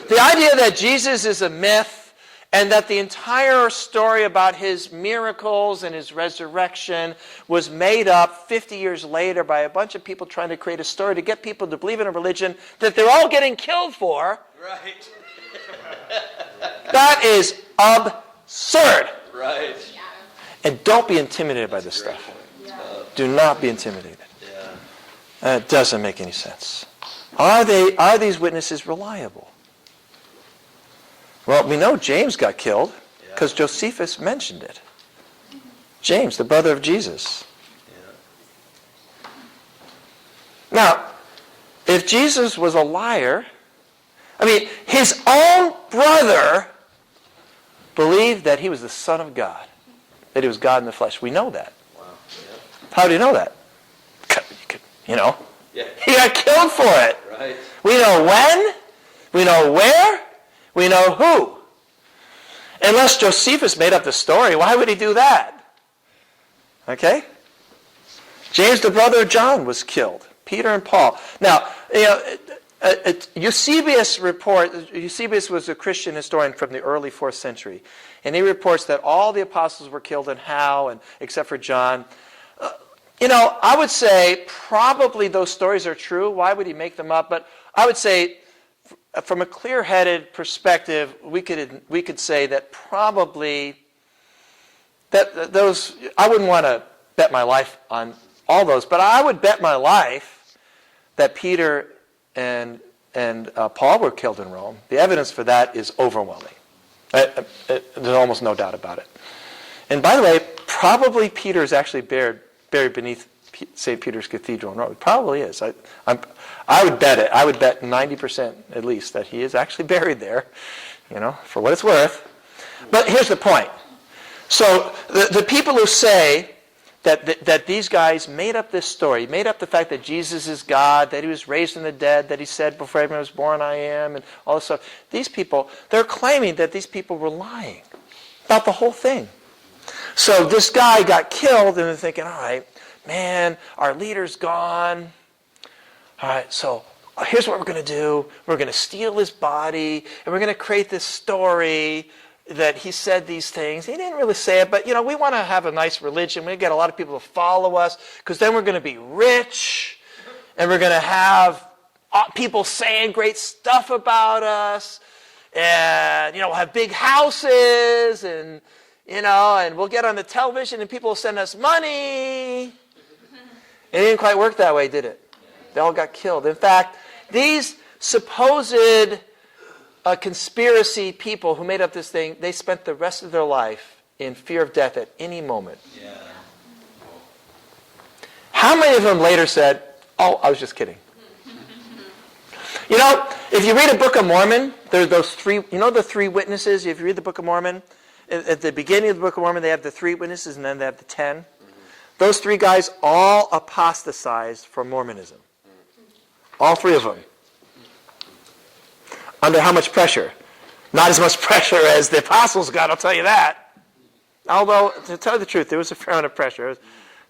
the idea that Jesus is a myth and that the entire story about his miracles and his resurrection was made up 50 years later by a bunch of people trying to create a story to get people to believe in a religion that they're all getting killed for. Right. That is absurd. Right. And don't be intimidated by this stuff. Do not be intimidated. Yeah. It doesn't make any sense. Are these witnesses reliable? Well, we know James got killed because Josephus mentioned it. James, the brother of Jesus. Yeah. Now, if Jesus was a liar, I mean, his own brother believed that he was the Son of God, that he was God in the flesh. We know that. Wow. Yeah. How do you know that? You know, Yeah. he got killed for it. Right. We know when, we know where, we know who. Unless Josephus made up the story, why would he do that? Okay? James, the brother of John, was killed. Peter and Paul. Now, you know, Eusebius was a Christian historian from the early 4th century. And he reports that all the apostles were killed and how, and except for John. You know, I would say probably those stories are true. Why would he make them up? But I would say from a clear-headed perspective, we could say that probably that those, I wouldn't want to bet my life on all those, but I would bet my life that Peter and Paul were killed in Rome. The evidence for that is overwhelming. There's almost no doubt about it. And by the way, probably Peter is actually buried beneath St. Peter's Cathedral in Rome. It probably is. I would bet it. I would bet 90% at least that he is actually buried there, you know, for what it's worth. But here's the point. So the people who say that these guys made up this story, made up the fact that Jesus is God, that he was raised from the dead, that he said before everyone was born, I am, and all this stuff. These people, they're claiming that these people were lying about the whole thing. So this guy got killed, and they're thinking, all right, man, our leader's gone. All right, so here's what we're going to do. We're going to steal his body, and we're going to create this story that he said these things. He didn't really say it, but, you know, we want to have a nice religion. We get a lot of people to follow us, because then we're going to be rich, and we're going to have people saying great stuff about us, and, you know, we'll have big houses, and, you know, and we'll get on the television, and people will send us money. It didn't quite work that way, did it? They all got killed. In fact, these supposed conspiracy people who made up this thing, they spent the rest of their life in fear of death at any moment. Yeah. How many of them later said, oh, I was just kidding? You know, if you read a Book of Mormon, there are those three, you know the three witnesses? If you read the Book of Mormon, at the beginning of the Book of Mormon, they have the 3 witnesses, and then they have the 10. Those 3 guys all apostatized from Mormonism. All 3 of them. Under how much pressure? Not as much pressure as the apostles got, I'll tell you that. Although, to tell you the truth, there was a fair amount of pressure.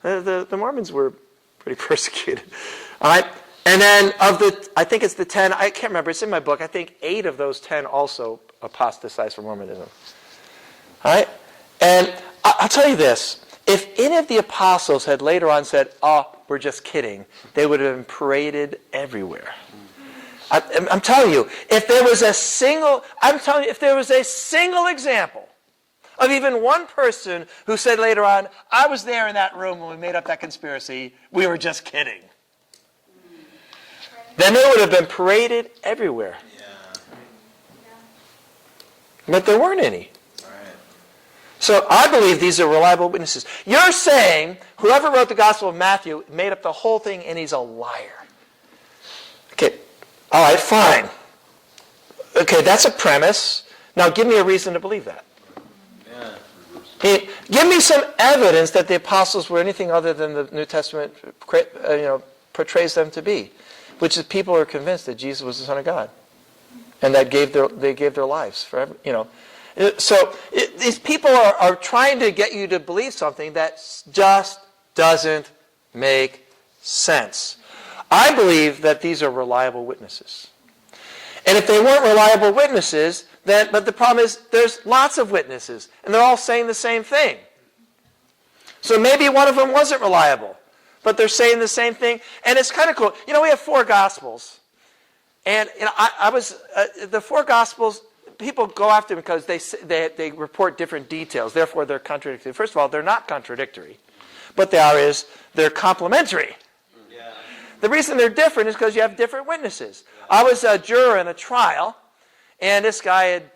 The Mormons were pretty persecuted. All right? And then I think it's the 10, I can't remember, it's in my book, I think 8 of those 10 also apostatized from Mormonism. All right? And I'll tell you this. If any of the apostles had later on said, oh, we're just kidding, they would have been paraded everywhere. I'm telling you, if there was a single example of even one person who said later on, I was there in that room when we made up that conspiracy, we were just kidding, then they would have been paraded everywhere. Yeah. But there weren't any. Right. So I believe these are reliable witnesses. You're saying whoever wrote the Gospel of Matthew made up the whole thing and he's a liar. Okay, all right, fine. Okay, that's a premise. Now give me a reason to believe that. Yeah. Give me some evidence that the apostles were anything other than the New Testament portrays them to be, which is people are convinced that Jesus was the Son of God, and that they gave their lives forever. So these people are trying to get you to believe something that just doesn't make sense. I believe that these are reliable witnesses. And if they weren't reliable witnesses, but the problem is there's lots of witnesses, and they're all saying the same thing. So maybe one of them wasn't reliable, but they're saying the same thing, and it's kind of cool. We have 4 Gospels, and the 4 Gospels, people go after them because they report different details, therefore they're contradictory. First of all, they're not contradictory. What they are is they're complementary. Yeah. The reason they're different is because you have different witnesses. I was a juror in a trial, and this guy had,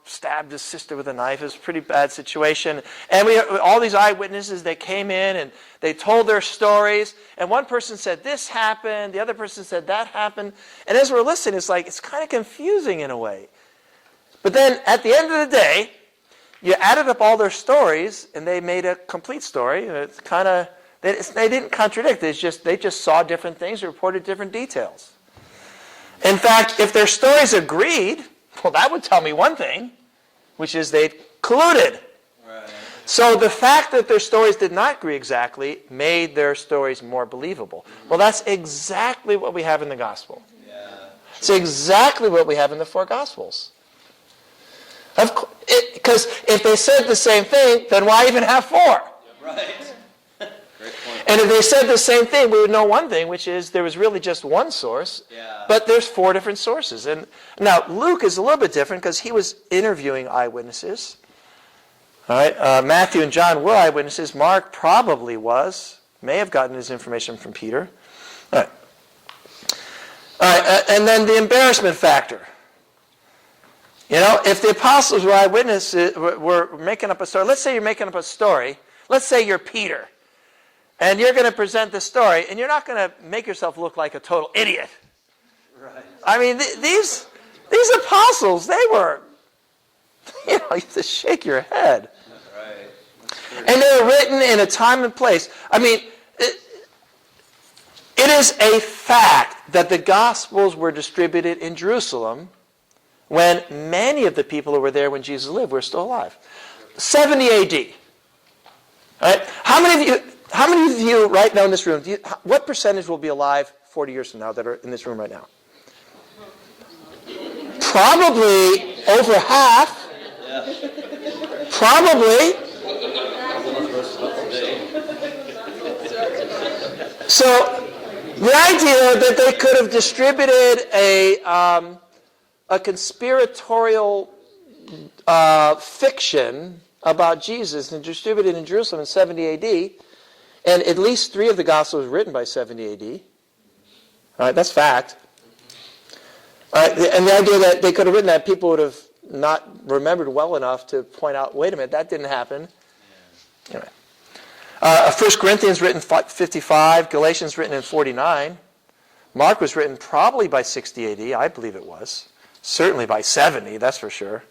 stabbed his sister with a knife. It was a pretty bad situation. And we all these eyewitnesses, they came in and they told their stories. And one person said this happened, the other person said that happened. And as we're listening, it's kind of confusing in a way. But then at the end of the day, you added up all their stories, and they made a complete story. It's kind of they didn't contradict. They just saw different things, reported different details. In fact, if their stories agreed, well, that would tell me one thing, which is they colluded. Right. So the fact that their stories did not agree exactly made their stories more believable. Well, that's exactly what we have in the gospel. Yeah. It's exactly what we have in the 4 Gospels. Because if they said the same thing, then why even have 4? Right. Great point. And if they said the same thing, we would know one thing, which is there was really just one source, Yeah. but there's 4 different sources. And now Luke is a little bit different because he was interviewing eyewitnesses. All right, Matthew and John were eyewitnesses. Mark probably may have gotten his information from Peter. All right, and then the embarrassment factor. If the apostles were eyewitnesses, were making up a story. Let's say you're making up a story. Let's say you're Peter. And you're going to present the story, and you're not going to make yourself look like a total idiot. Right. I mean, these apostles, they were, you have to shake your head. Right. And they were written in a time and place. I mean, it is a fact that the Gospels were distributed in Jerusalem when many of the people who were there when Jesus lived were still alive. 70 A.D. All right? How many of you right now in this room, what percentage will be alive 40 years from now that are in this room right now? Probably over half. Yeah. Probably. So the idea that they could have distributed a conspiratorial fiction about Jesus and distributed in Jerusalem in 70 A.D., and at least 3 of the Gospels were written by 70 A.D. All right, that's fact. All right, and the idea that they could have written that, people would have not remembered well enough to point out, wait a minute, that didn't happen. Yeah. Anyway. 1 Corinthians written 55, Galatians written in 49. Mark was written probably by 60 A.D., I believe it was. Certainly by 70, that's for sure.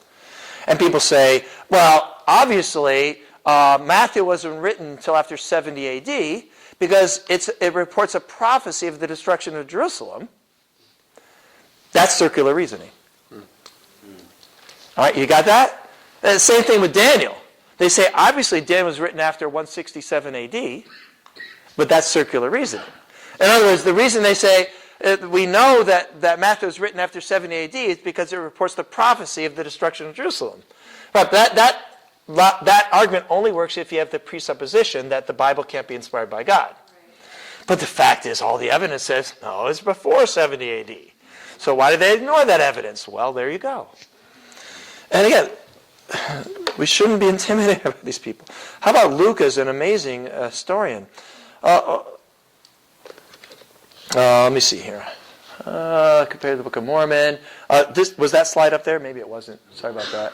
And people say, well, obviously, Matthew wasn't written until after 70 A.D. because it reports a prophecy of the destruction of Jerusalem. That's circular reasoning. All right, you got that? Same thing with Daniel. They say, obviously, Daniel was written after 167 A.D., but that's circular reasoning. In other words, the reason they say we know that Matthew was written after 70 A.D. is because it reports the prophecy of the destruction of Jerusalem. But that argument only works if you have the presupposition that the Bible can't be inspired by God. But the fact is, all the evidence says, no, it's before 70 A.D. So why do they ignore that evidence? Well, there you go. And again, we shouldn't be intimidated by these people. How about Luke as an amazing historian? Let me see here. Compared to the Book of Mormon. Was that slide up there? Maybe it wasn't. Sorry about that.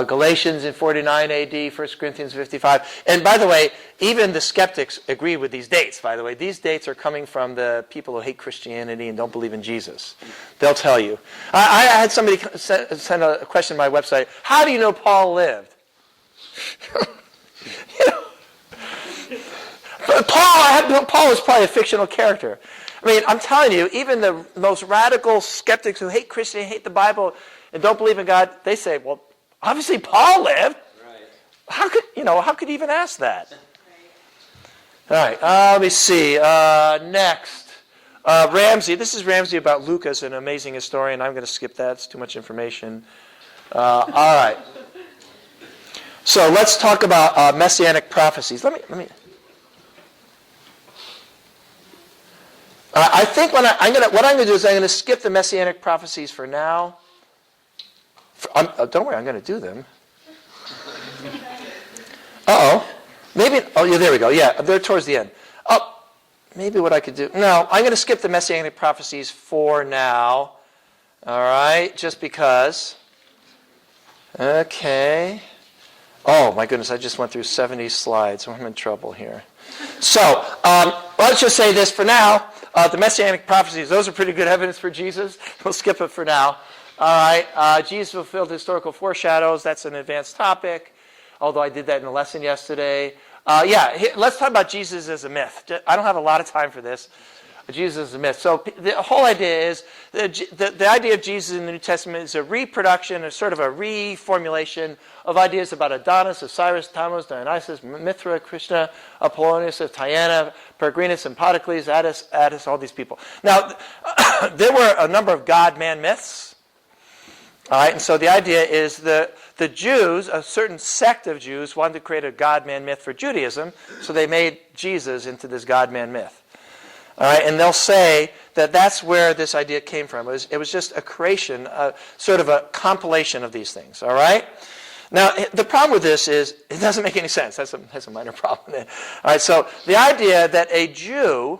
Galatians in 49 A.D., 1 Corinthians 55. And by the way, even the skeptics agree with these dates, by the way. These dates are coming from the people who hate Christianity and don't believe in Jesus. They'll tell you. I had somebody send a question to my website. How do you know Paul lived? You know? But Paul is probably a fictional character. I mean, I'm telling you, even the most radical skeptics who hate Christianity, hate the Bible, and don't believe in God, they say, well, obviously Paul lived. Right. How could he even ask that? All right, let me see. Next. Ramsey. This is Ramsey about Luke as an amazing historian. I'm going to skip that. It's too much information. All right. So let's talk about messianic prophecies. Let me. I think what I'm going to do is I'm going to skip the messianic prophecies for now. Don't worry, I'm going to do them. Maybe. Oh, yeah, there we go. Yeah, they're towards the end. Oh, maybe what I could do. No, I'm going to skip the messianic prophecies for now. All right, just because. Okay. Oh my goodness, I just went through 70 slides, so I'm in trouble here. So let's just say this for now. The messianic prophecies, those are pretty good evidence for Jesus. We'll skip it for now. All right, Jesus fulfilled historical foreshadows. That's an advanced topic, although I did that in a lesson yesterday. Let's talk about Jesus as a myth. I don't have a lot of time for this. Jesus is a myth. So the whole idea is, the idea of Jesus in the New Testament is a reproduction, a sort of a reformulation of ideas about Adonis, Osiris, Tammuz, Dionysus, Mithra, Krishna, Apollonius of Tyana, Peregrinus, Empedocles, Attis, all these people. Now, there were a number of God-man myths. All right, and so the idea is the Jews, a certain sect of Jews, wanted to create a God-man myth for Judaism, so they made Jesus into this God-man myth. All right, and they'll say that that's where this idea came from. It was just a creation, sort of a compilation of these things. All right. Now, the problem with this is it doesn't make any sense. That's a minor problem. All right. So the idea that a Jew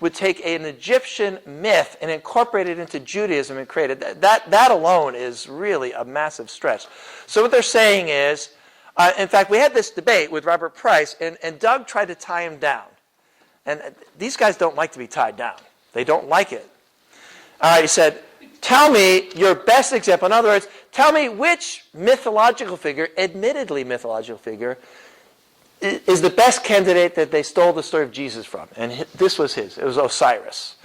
would take an Egyptian myth and incorporate it into Judaism and create it, that alone is really a massive stretch. So what they're saying is, in fact, we had this debate with Robert Price, and Doug tried to tie him down. And these guys don't like to be tied down. They don't like it. All right, he said, tell me your best example. In other words, tell me which mythological figure, admittedly mythological figure, is the best candidate that they stole the story of Jesus from. And this was his. It was Osiris.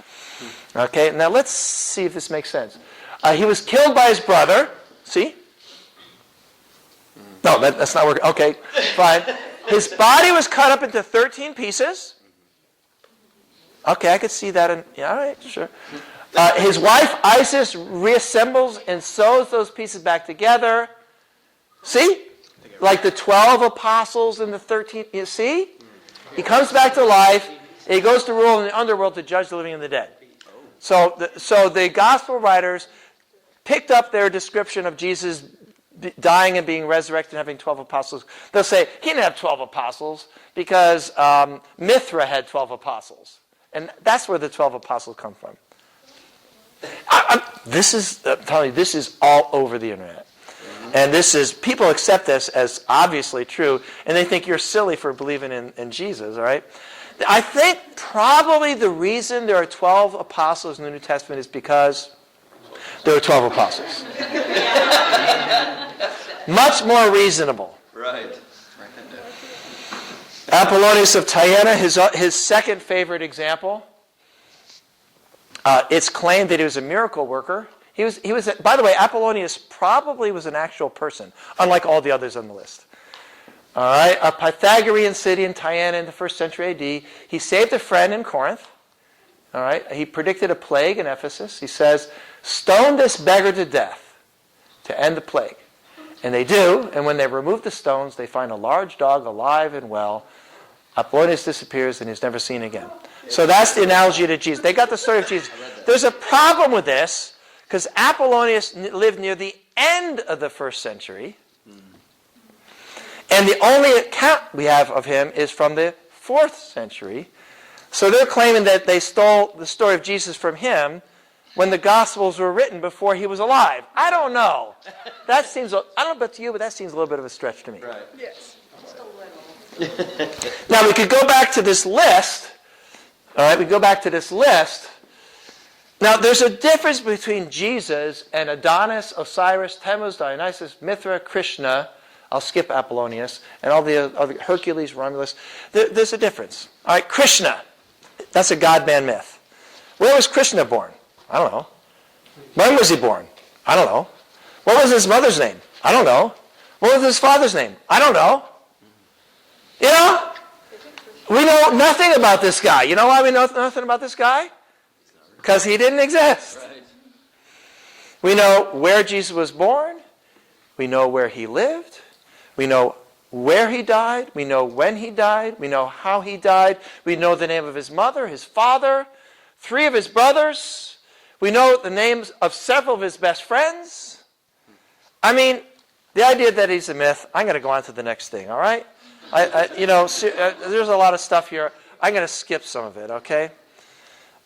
Okay, now let's see if this makes sense. He was killed by his brother. See? No, that's not working. Okay, fine. His body was cut up into 13 pieces. Okay, I could see that. All right, sure. His wife, Isis, reassembles and sews those pieces back together. See? Like the 12 apostles and the 13. You see? He comes back to life. And he goes to rule in the underworld to judge the living and the dead. So the gospel writers picked up their description of Jesus dying and being resurrected and having 12 apostles. They'll say, he didn't have 12 apostles because Mithra had 12 apostles. And that's where the 12 apostles come from. I'm telling you, this is all over the internet. And people accept this as obviously true, and they think you're silly for believing in Jesus, all right? I think probably the reason there are 12 apostles in the New Testament is because there are 12 apostles. Much more reasonable. Right. Apollonius of Tyana, his second favorite example. It's claimed that he was a miracle worker. He was. By the way, Apollonius probably was an actual person, unlike all the others on the list. All right, a Pythagorean city in Tyana in the 1st century A.D. He saved a friend in Corinth. All right, he predicted a plague in Ephesus. He says, "Stone this beggar to death to end the plague." And they do, and when they remove the stones, they find a large dog alive and well. Apollonius disappears and he's never seen again. So that's the analogy to Jesus. They got the story of Jesus. There's a problem with this because Apollonius lived near the end of the 1st century. And the only account we have of him is from the 4th century. So they're claiming that they stole the story of Jesus from him when the Gospels were written before he was alive. I don't know. That seems, I don't know about you, but that seems a little bit of a stretch to me. Right. Yes, just a little. Now we could go back to this list. All right, we go back to this list. Now there's a difference between Jesus and Adonis, Osiris, Tammuz, Dionysus, Mithra, Krishna, I'll skip Apollonius and all the other Hercules, Romulus. There's a difference. All right, Krishna. That's a God-man myth. Where was Krishna born? I don't know. When was he born? I don't know. What was his mother's name? I don't know. What was his father's name? I don't know. You know? We know nothing about this guy. You know why we know nothing about this guy? Because he didn't exist. Right. We know where Jesus was born. We know where he lived. We know where he died. We know when he died. We know how he died. We know the name of his mother, his father, 3 of his brothers. We know the names of several of his best friends. I mean, the idea that he's a myth, I'm going to go on to the next thing, all right? There's a lot of stuff here. I'm going to skip some of it, okay?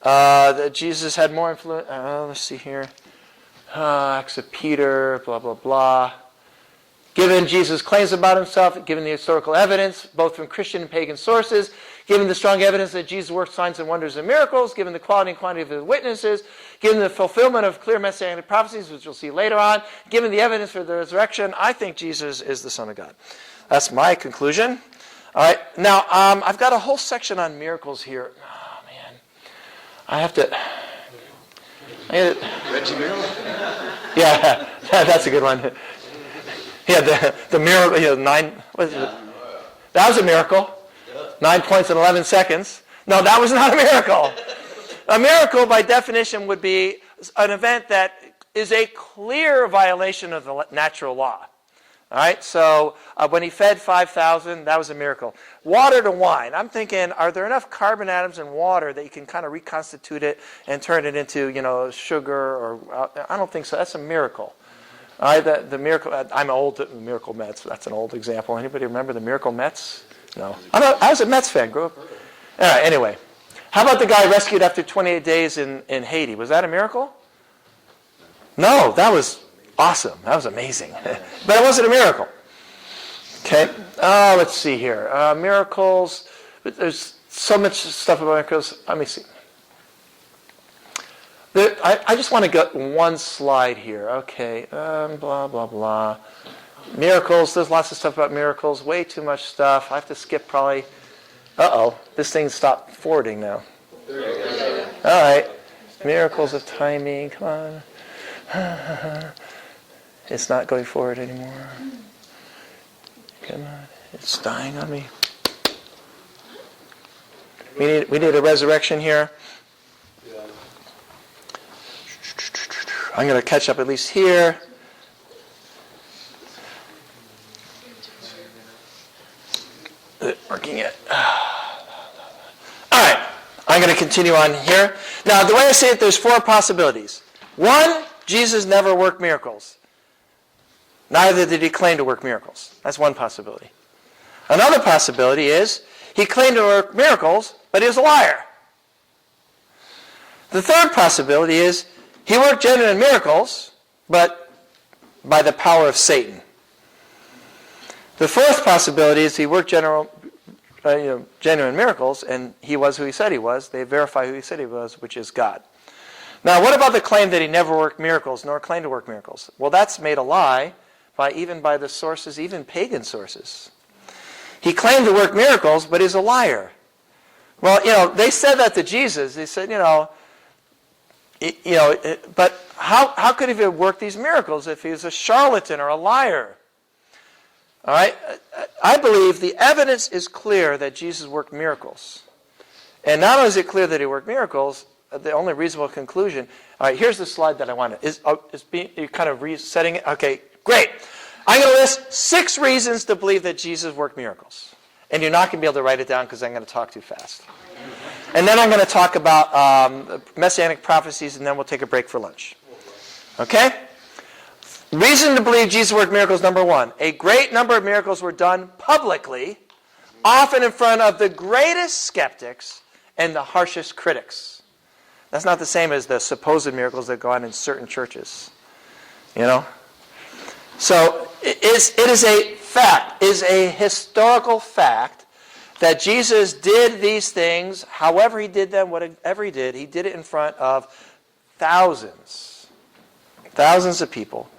That Jesus had more influence. Let's see here. Acts of Peter, blah, blah, blah. Given Jesus' claims about himself, given the historical evidence, both from Christian and pagan sources, given the strong evidence that Jesus worked signs and wonders and miracles, given the quality and quantity of his witnesses, given the fulfillment of clear messianic prophecies, which we'll see later on, given the evidence for the resurrection, I think Jesus is the Son of God. That's my conclusion. All right. Now, I've got a whole section on miracles here. Oh, man. I have to... Reggie Miller? Yeah, that's a good one. Yeah, the miracle, 9, what is it? That was a miracle. 9 points in 11 seconds. No, that was not a miracle. A miracle, by definition, would be an event that is a clear violation of the natural law. All right, so when he fed 5,000, that was a miracle. Water to wine. I'm thinking, are there enough carbon atoms in water that you can kind of reconstitute it and turn it into, sugar? Or I don't think so. That's a miracle. All right, the miracle. I'm old. Miracle Mets. That's an old example. Anybody remember the Miracle Mets? No. I was a Mets fan. Grew up. All right. Anyway, how about the guy rescued after 28 days in Haiti? Was that a miracle? No, that was awesome. That was amazing. But it wasn't a miracle. Okay. Let's see here. Miracles. There's so much stuff about miracles. Let me see. I just want to get one slide here. Okay. Blah, blah, blah. Miracles. There's lots of stuff about miracles. Way too much stuff. I have to skip probably. Uh-oh. This thing stopped forwarding now. All right. Miracles of timing. Come on. It's not going forward anymore. Come on. It's dying on me. We need a resurrection here. I'm going to catch up at least here. Working it. All right. I'm going to continue on here. Now, the way I see it, there's 4 possibilities. 1, Jesus never worked miracles. Neither did he claim to work miracles. That's one possibility. Another possibility is he claimed to work miracles, but he was a liar. The third possibility is he worked genuine miracles, but by the power of Satan. The fourth possibility is he worked genuine miracles, and he was who he said he was. They verify who he said he was, which is God. Now, what about the claim that he never worked miracles, nor claimed to work miracles? Well, that's made a lie even by the sources, even pagan sources. He claimed to work miracles, but he's a liar. Well, they said that to Jesus. They said, but how could he have worked these miracles if he was a charlatan or a liar? All right? I believe the evidence is clear that Jesus worked miracles. And not only is it clear that he worked miracles, the only reasonable conclusion. All right, here's the slide that I wanted. You're kind of resetting it? Okay, great. I'm going to list 6 reasons to believe that Jesus worked miracles. And you're not going to be able to write it down because I'm going to talk too fast. And then I'm going to talk about messianic prophecies, and then we'll take a break for lunch. Okay? Reason to believe Jesus worked miracles, number 1. A great number of miracles were done publicly, often in front of the greatest skeptics and the harshest critics. That's not the same as the supposed miracles that go on in certain churches. So it is a fact, is a historical fact that Jesus did these things, however he did them, whatever he did it in front of thousands of people,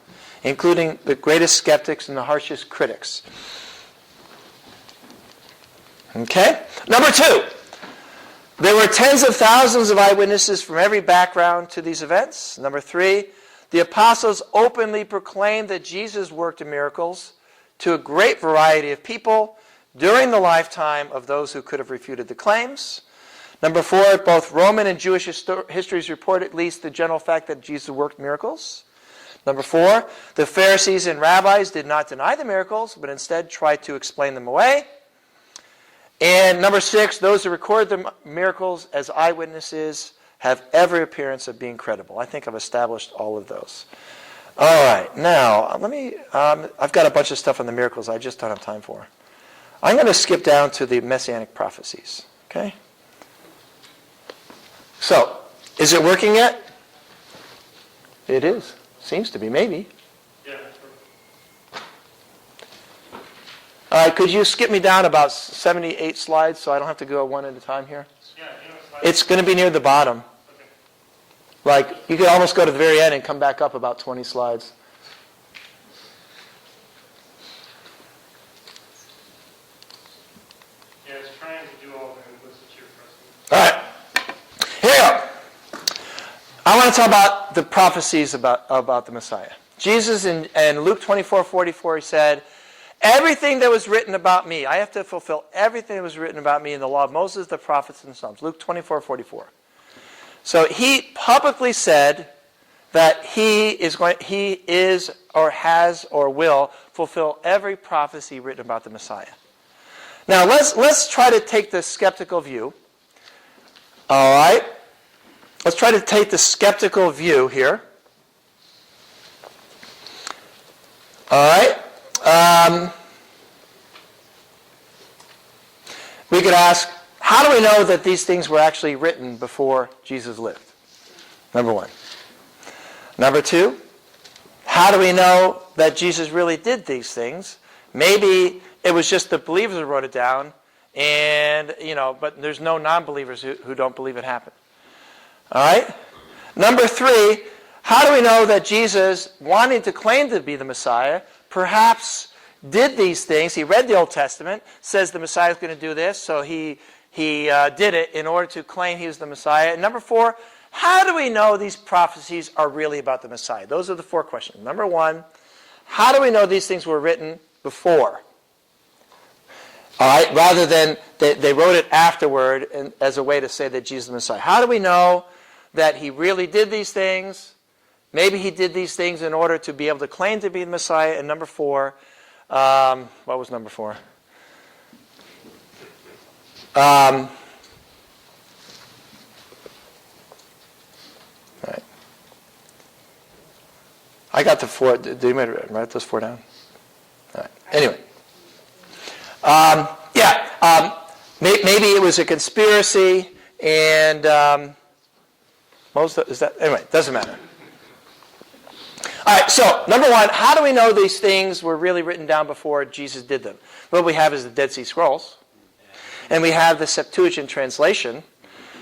including the greatest skeptics and the harshest critics. Okay? Number 2, there were tens of thousands of eyewitnesses from every background to these events. Number 3, the apostles openly proclaimed that Jesus worked miracles to a great variety of people during the lifetime of those who could have refuted the claims. Number 4, both Roman and Jewish histories report at least the general fact that Jesus worked miracles. Number 4, the Pharisees and rabbis did not deny the miracles, but instead tried to explain them away. And number 6, those who record the miracles as eyewitnesses have every appearance of being credible. I think I've established all of those. All right, now let me. I've got a bunch of stuff on the miracles I just don't have time for. I'm going to skip down to the messianic prophecies. Okay. So, is it working yet? It is. Seems to be, maybe. Yeah. All right, could you skip me down about 78 slides so I don't have to go one at a time here? Yeah, It's going to be near the bottom. Okay. Like, you could almost go to the very end and come back up about 20 slides. Yeah, it's trying to do all the inputs that you're pressing. All right. Here we go. I want to talk about the prophecies about the Messiah. Jesus in Luke 24:44, he said, everything that was written about me, I have to fulfill everything that was written about me in the law of Moses, the prophets, and the Psalms. Luke 24:44. So he publicly said that he is or has or will fulfill every prophecy written about the Messiah. Now let's try to take the skeptical view. All right? Let's try to take the skeptical view here. All right? We could ask, how do we know that these things were actually written before Jesus lived? Number 1. Number 2, how do we know that Jesus really did these things? Maybe it was just the believers who wrote it down, and but there's no non-believers who don't believe it happened. All right? Number 3, how do we know that Jesus, wanting to claim to be the Messiah, perhaps did these things? He read the Old Testament, says the Messiah is going to do this, so he did it in order to claim he was the Messiah. And number 4, how do we know these prophecies are really about the Messiah? Those are the 4 questions. Number 1, how do we know these things were written before? All right, rather than they wrote it afterward as a way to say that Jesus is the Messiah. How do we know that he really did these things? Maybe he did these things in order to be able to claim to be the Messiah. And number 4, what was number 4? All right. I got the 4. Did you write those 4 down? All right. Anyway. Maybe it was a conspiracy, and anyway, doesn't matter. All right, so number 1, how do we know these things were really written down before Jesus did them? What we have is the Dead Sea Scrolls, and we have the Septuagint translation.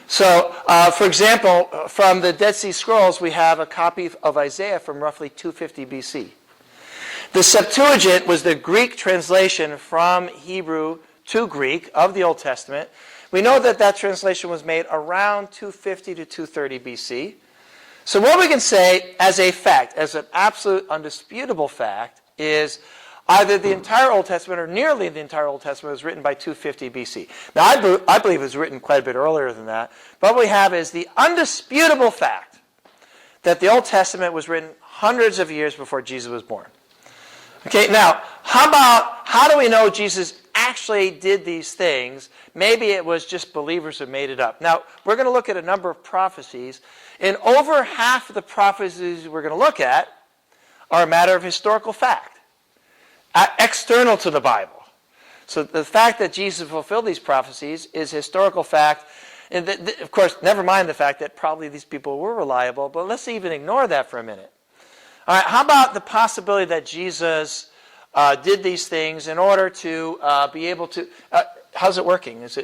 So, for example, from the Dead Sea Scrolls, we have a copy of Isaiah from roughly 250 BC. The Septuagint was the Greek translation from Hebrew to Greek of the Old Testament. We know that that translation was made around 250 to 230 BC. So what we can say as a fact, as an absolute undisputable fact, is either the entire Old Testament or nearly the entire Old Testament was written by 250 BC. Now, I believe it was written quite a bit earlier than that. But what we have is the undisputable fact that the Old Testament was written hundreds of years before Jesus was born. Okay, now, how do we know Jesus actually did these things? Maybe it was just believers who made it up. Now, we're going to look at a number of prophecies, and over half of the prophecies we're going to look at are a matter of historical fact, external to the Bible. So the fact that Jesus fulfilled these prophecies is historical fact, and of course, never mind the fact that probably these people were reliable, but let's even ignore that for a minute. All right, how about the possibility that Jesus did these things in order to be able to... how's it working? It's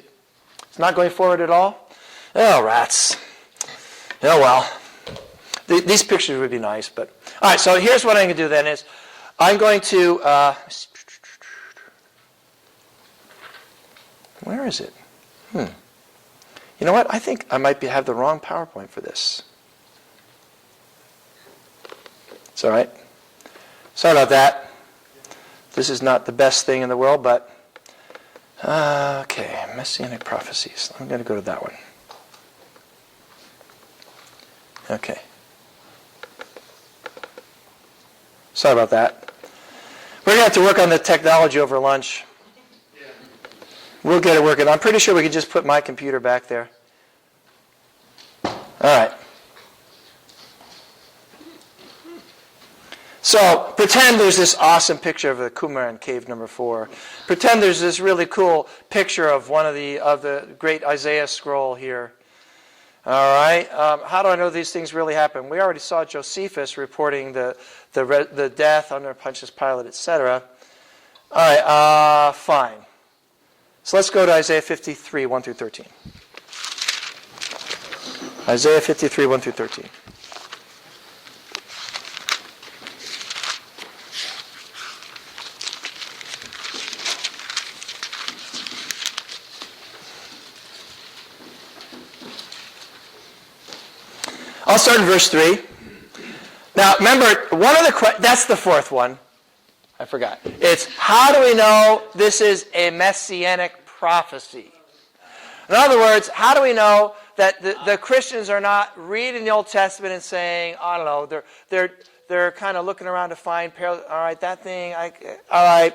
not going forward at all? Oh, rats. Oh, well. These pictures would be nice, but all right. So here's what I'm going to do then is I'm going to where is it? You know what? I think I might have the wrong PowerPoint for this. It's all right. Sorry about that. This is not the best thing in the world, but okay, Messianic prophecies. I'm going to go to that one. Okay. Sorry about that. We're going to have to work on the technology over lunch. We'll get it working. I'm pretty sure we can just put my computer back there. All right. So pretend there's this awesome picture of the Qumran cave number 4. Pretend there's this really cool picture of one of the great Isaiah scroll here. All right. How do I know these things really happen? We already saw Josephus reporting the death under Pontius Pilate, etc. All right. Fine. So let's go to Isaiah 53, 1 through 13. Isaiah 53, 1 through 13. I'll start in verse 3. Now, remember, that's the fourth one. I forgot. It's how do we know this is a messianic prophecy? In other words, how do we know that the Christians are not reading the Old Testament and saying, I don't know, they're kind of looking around to find parallel. All right, that thing. All right,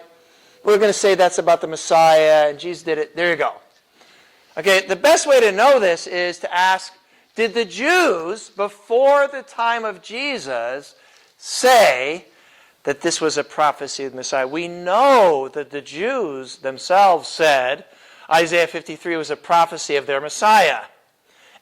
we're going to say that's about the Messiah, and Jesus did it. There you go. Okay, the best way to know this is to ask, did the Jews before the time of Jesus say that this was a prophecy of the Messiah? We know that the Jews themselves said Isaiah 53 was a prophecy of their Messiah,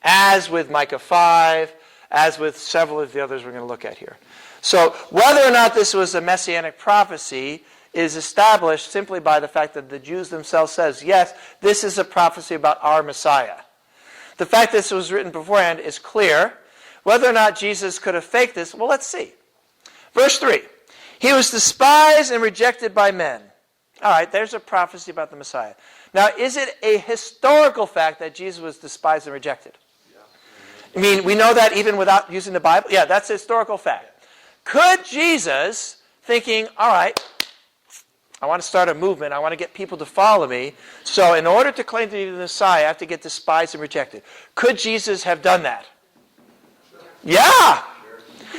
as with Micah 5, as with several of the others we're going to look at here. So whether or not this was a messianic prophecy is established simply by the fact that the Jews themselves says, yes, this is a prophecy about our Messiah. The fact that this was written beforehand is clear. Whether or not Jesus could have faked this, well, let's see. Verse 3. He was despised and rejected by men. All right, there's a prophecy about the Messiah. Now, is it a historical fact that Jesus was despised and rejected? I mean, we know that even without using the Bible? Yeah, that's a historical fact. Could Jesus, thinking, all right, I want to start a movement, I want to get people to follow me, so in order to claim to be the Messiah, I have to get despised and rejected. Could Jesus have done that? Yeah!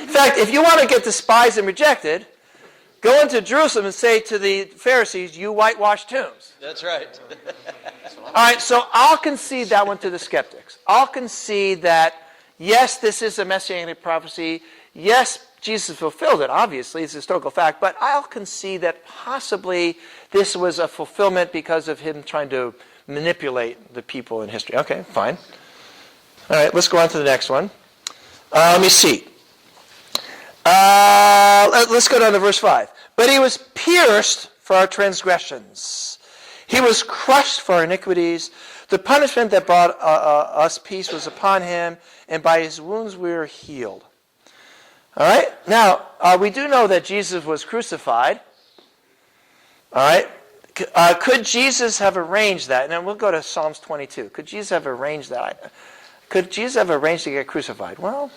In fact, if you want to get despised and rejected, go into Jerusalem and say to the Pharisees, you whitewashed tombs. That's right. All right, so I'll concede that one to the skeptics. I'll concede that, yes, this is a messianic prophecy. Yes, Jesus fulfilled it, obviously. It's a historical fact. But I'll concede that possibly this was a fulfillment because of him trying to manipulate the people in history. Okay, fine. All right, let's go on to the next one. Let me see. Let's go down to verse 5. But he was pierced for our transgressions. He was crushed for our iniquities. The punishment that brought us peace was upon him, and by his wounds we were healed. All right? Now, we do know that Jesus was crucified. All right? Could Jesus have arranged that? And then we'll go to Psalms 22. Could Jesus have arranged that? Could Jesus have arranged to get crucified? Well,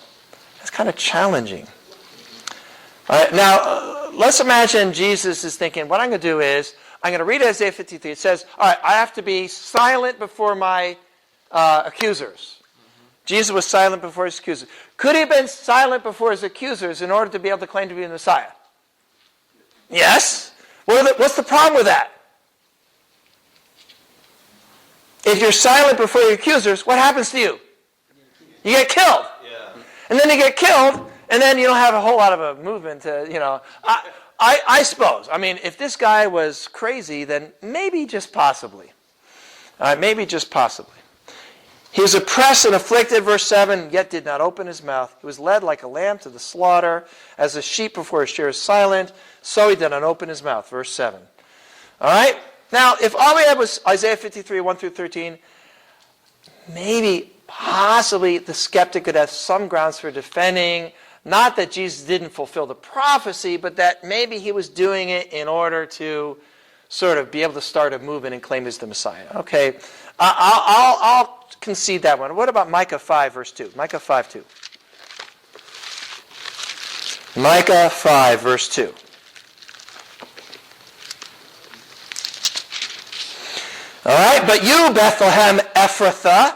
that's kind of challenging. All right, now, let's imagine Jesus is thinking, what I'm going to do is, I'm going to read Isaiah 53. It says, all right, I have to be silent before my accusers. Jesus was silent before his accusers. Could he have been silent before his accusers in order to be able to claim to be the Messiah? Yes. What's the problem with that? If you're silent before your accusers, what happens to you? You get killed. Yeah. And then you get killed, and then you don't have a whole lot of a movement to, I suppose. I mean, if this guy was crazy, then maybe just possibly. Maybe just possibly. He was oppressed and afflicted, verse 7, yet did not open his mouth. He was led like a lamb to the slaughter, as a sheep before his shearer is silent, so he did not open his mouth, verse 7. All right? Now, if all we had was Isaiah 53, 1 through 13, maybe, possibly, the skeptic could have some grounds for defending not that Jesus didn't fulfill the prophecy, but that maybe he was doing it in order to sort of be able to start a movement and claim he's the Messiah. Okay, I'll concede that one. What about Micah 5, verse 2? Micah 5, 2. Micah 5, verse 2. All right, but you, Bethlehem Ephrathah,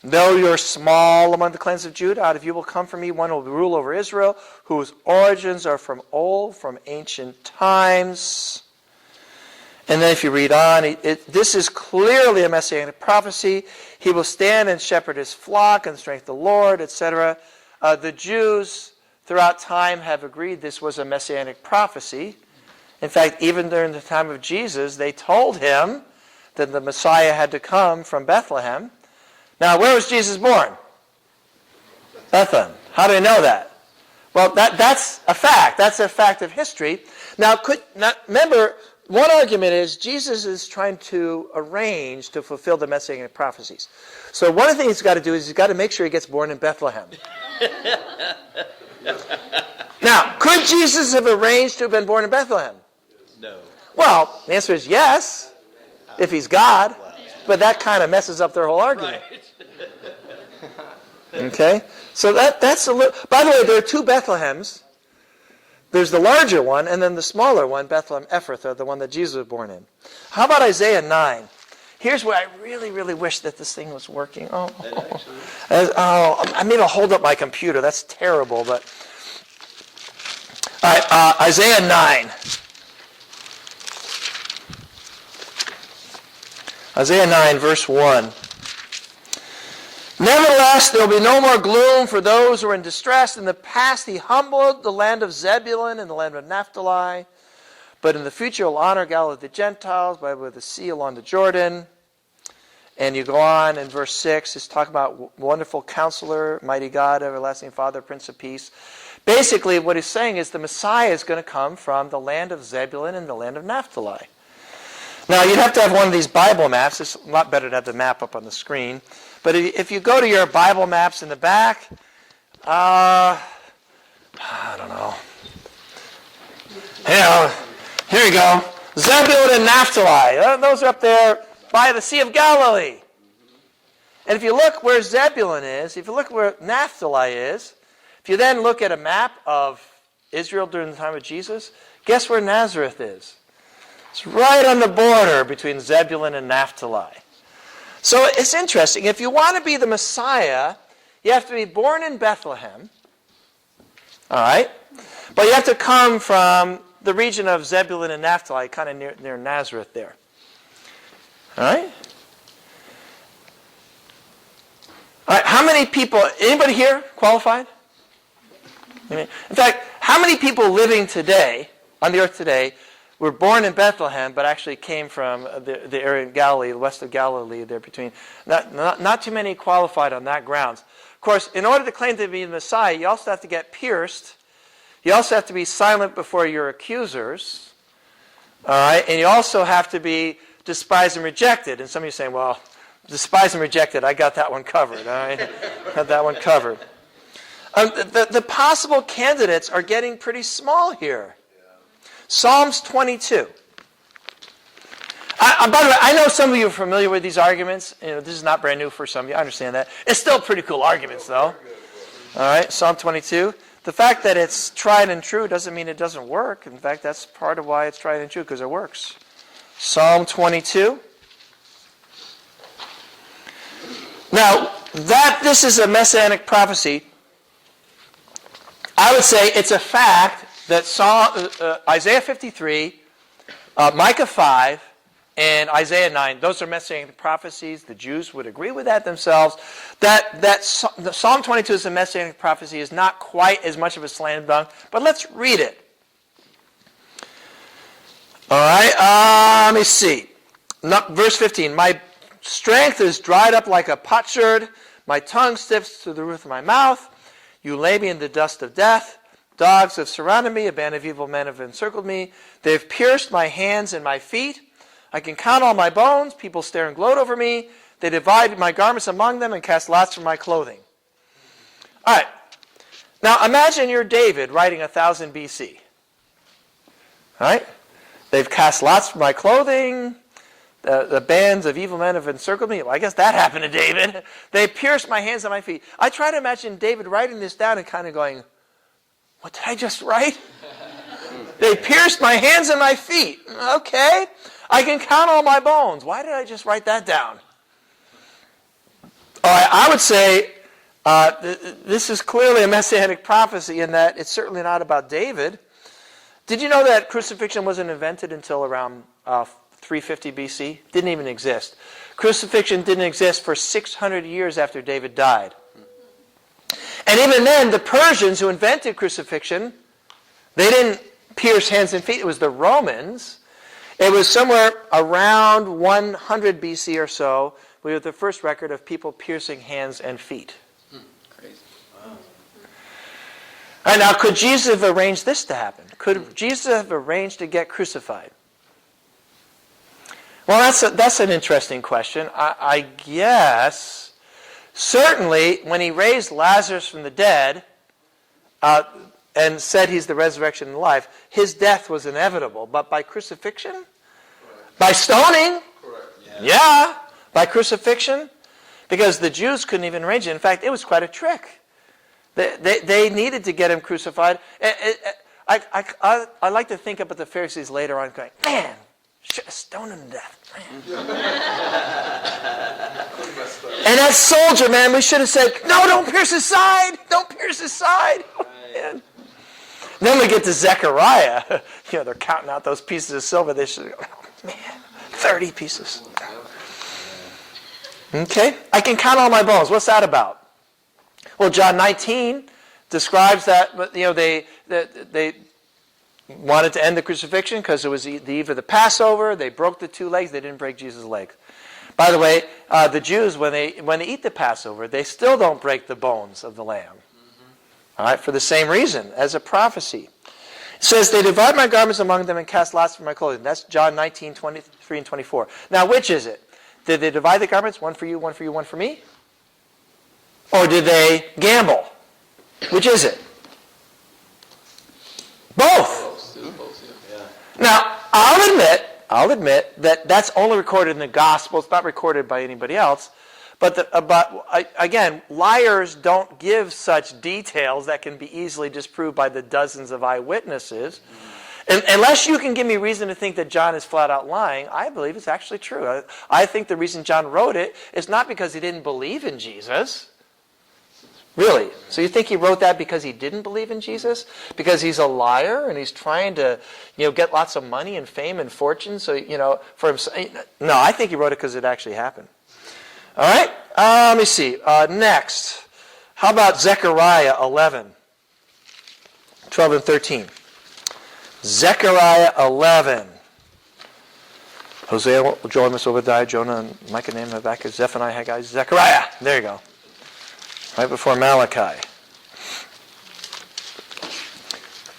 though you're small among the clans of Judah, out of you will come for me one who will rule over Israel, whose origins are from old, from ancient times. And then if you read on, this is clearly a messianic prophecy. He will stand and shepherd his flock and strengthen the Lord, etc. The Jews throughout time have agreed this was a messianic prophecy. In fact, even during the time of Jesus, they told him that the Messiah had to come from Bethlehem. Now, where was Jesus born? Bethlehem. How do we know that? Well, that's a fact. That's a fact of history. Now, remember, one argument is Jesus is trying to arrange to fulfill the messianic prophecies. So one of the things he's got to do is he's got to make sure he gets born in Bethlehem. Now, could Jesus have arranged to have been born in Bethlehem? No. Well, the answer is yes, if he's God. But that kind of messes up their whole argument. Okay? So that's a little... By the way, there are two Bethlehems. There's the larger one, and then the smaller one, Bethlehem Ephrathah, the one that Jesus was born in. How about Isaiah 9? Here's where I really, really wish that this thing was working. I mean, I'll hold up my computer. That's terrible, but... All right, Isaiah 9. Isaiah 9, verse 1. Nevertheless, there will be no more gloom for those who are in distress. In the past, he humbled the land of Zebulun and the land of Naphtali. But in the future, he'll honor Galilee of the Gentiles by the sea along the Jordan. And you go on in verse 6, it's talking about wonderful counselor, mighty God, everlasting Father, Prince of Peace. Basically, what he's saying is the Messiah is going to come from the land of Zebulun and the land of Naphtali. Now, you'd have to have one of these Bible maps. It's a lot better to have the map up on the screen. But if you go to your Bible maps in the back, I don't know. Here you go. Zebulun and Naphtali. Those are up there by the Sea of Galilee. And if you look where Zebulun is, if you look where Naphtali is, if you then look at a map of Israel during the time of Jesus, guess where Nazareth is? It's right on the border between Zebulun and Naphtali. So it's interesting. If you want to be the Messiah, you have to be born in Bethlehem. All right? But you have to come from the region of Zebulun and Naphtali, kind of near Nazareth there. All right? All right, how many people, anybody here qualified? In fact, how many people living today, on the earth today, were born in Bethlehem, but actually came from the area of Galilee, the west of Galilee, there between. Not too many qualified on that grounds. Of course, in order to claim to be the Messiah, you also have to get pierced. You also have to be silent before your accusers. All right? And you also have to be despised and rejected. And some of you are saying, well, despised and rejected, I got that one covered. All right? Got that one covered. The possible candidates are getting pretty small here. Psalms 22. By the way, I know some of you are familiar with these arguments. This is not brand new for some of you. I understand that. It's still pretty cool arguments, though. All right, Psalm 22. The fact that it's tried and true doesn't mean it doesn't work. In fact, that's part of why it's tried and true, because it works. Psalm 22. Now, this is a messianic prophecy. I would say it's a fact that Isaiah 53, Micah 5, and Isaiah 9, those are messianic prophecies. The Jews would agree with that themselves. That Psalm 22 is a messianic prophecy is not quite as much of a slam dunk, but let's read it. All right, let me see. Verse 15, my strength is dried up like a potsherd. My tongue sticks to the roof of my mouth. You lay me in the dust of death. Dogs have surrounded me. A band of evil men have encircled me. They have pierced my hands and my feet. I can count all my bones. People stare and gloat over me. They divide my garments among them and cast lots for my clothing. All right. Now imagine you're David writing 1000 BC. All right? They've cast lots for my clothing. The bands of evil men have encircled me. Well, I guess that happened to David. They pierced my hands and my feet. I try to imagine David writing this down and kind of going, what did I just write? They pierced my hands and my feet. Okay. I can count all my bones. Why did I just write that down? All right, I would say this is clearly a messianic prophecy in that it's certainly not about David. Did you know that crucifixion wasn't invented until around 350 BC? Didn't even exist. Crucifixion didn't exist for 600 years after David died. And even then, the Persians who invented crucifixion, they didn't pierce hands and feet. It was the Romans. It was somewhere around 100 BC or so, we have the first record of people piercing hands and feet. Crazy. Wow. All right, now, could Jesus have arranged this to happen? Could Jesus have arranged to get crucified? Well, that's an interesting question. I guess, certainly, when he raised Lazarus from the dead and said he's the resurrection and life, his death was inevitable. But by crucifixion? Correct. By stoning? Correct. Yeah. By crucifixion? Because the Jews couldn't even arrange it. In fact, it was quite a trick. They needed to get him crucified. I like to think about the Pharisees later on going, man, should have stoned him to death. Man. And that soldier, man, we should have said, no, don't pierce his side. Don't pierce his side. Man. Then we get to Zechariah. They're counting out those pieces of silver. They should go, oh, man, 30 pieces. Okay, I can count all my bones. What's that about? Well, John 19 describes that they wanted to end the crucifixion because it was the eve of the Passover. They broke the 2 legs. They didn't break Jesus' legs. By the way, the Jews, when they eat the Passover, they still don't break the bones of the lamb. All right, for the same reason, as a prophecy. It says, they divide my garments among them and cast lots for my clothing. That's John 19, 23 and 24. Now, which is it? Did they divide the garments? One for you, one for you, one for me? Or did they gamble? Which is it? Both. Now, I'll admit that that's only recorded in the Gospel. It's not recorded by anybody else. But again, liars don't give such details that can be easily disproved by the dozens of eyewitnesses. And unless you can give me reason to think that John is flat out lying, I believe it's actually true. I think the reason John wrote it is not because he didn't believe in Jesus. Really? So you think he wrote that because he didn't believe in Jesus? Because he's a liar and he's trying to, get lots of money and fame and fortune? So, for himself? No, I think he wrote it because it actually happened. All right? Let me see. Next. How about Zechariah 11, 12 and 13? Zechariah 11. Hosea, Joel, Obadiah, Jonah, and Micah, Nahum, Habakkuk, Zephaniah, Haggai, Zechariah. There you go. Right before Malachi.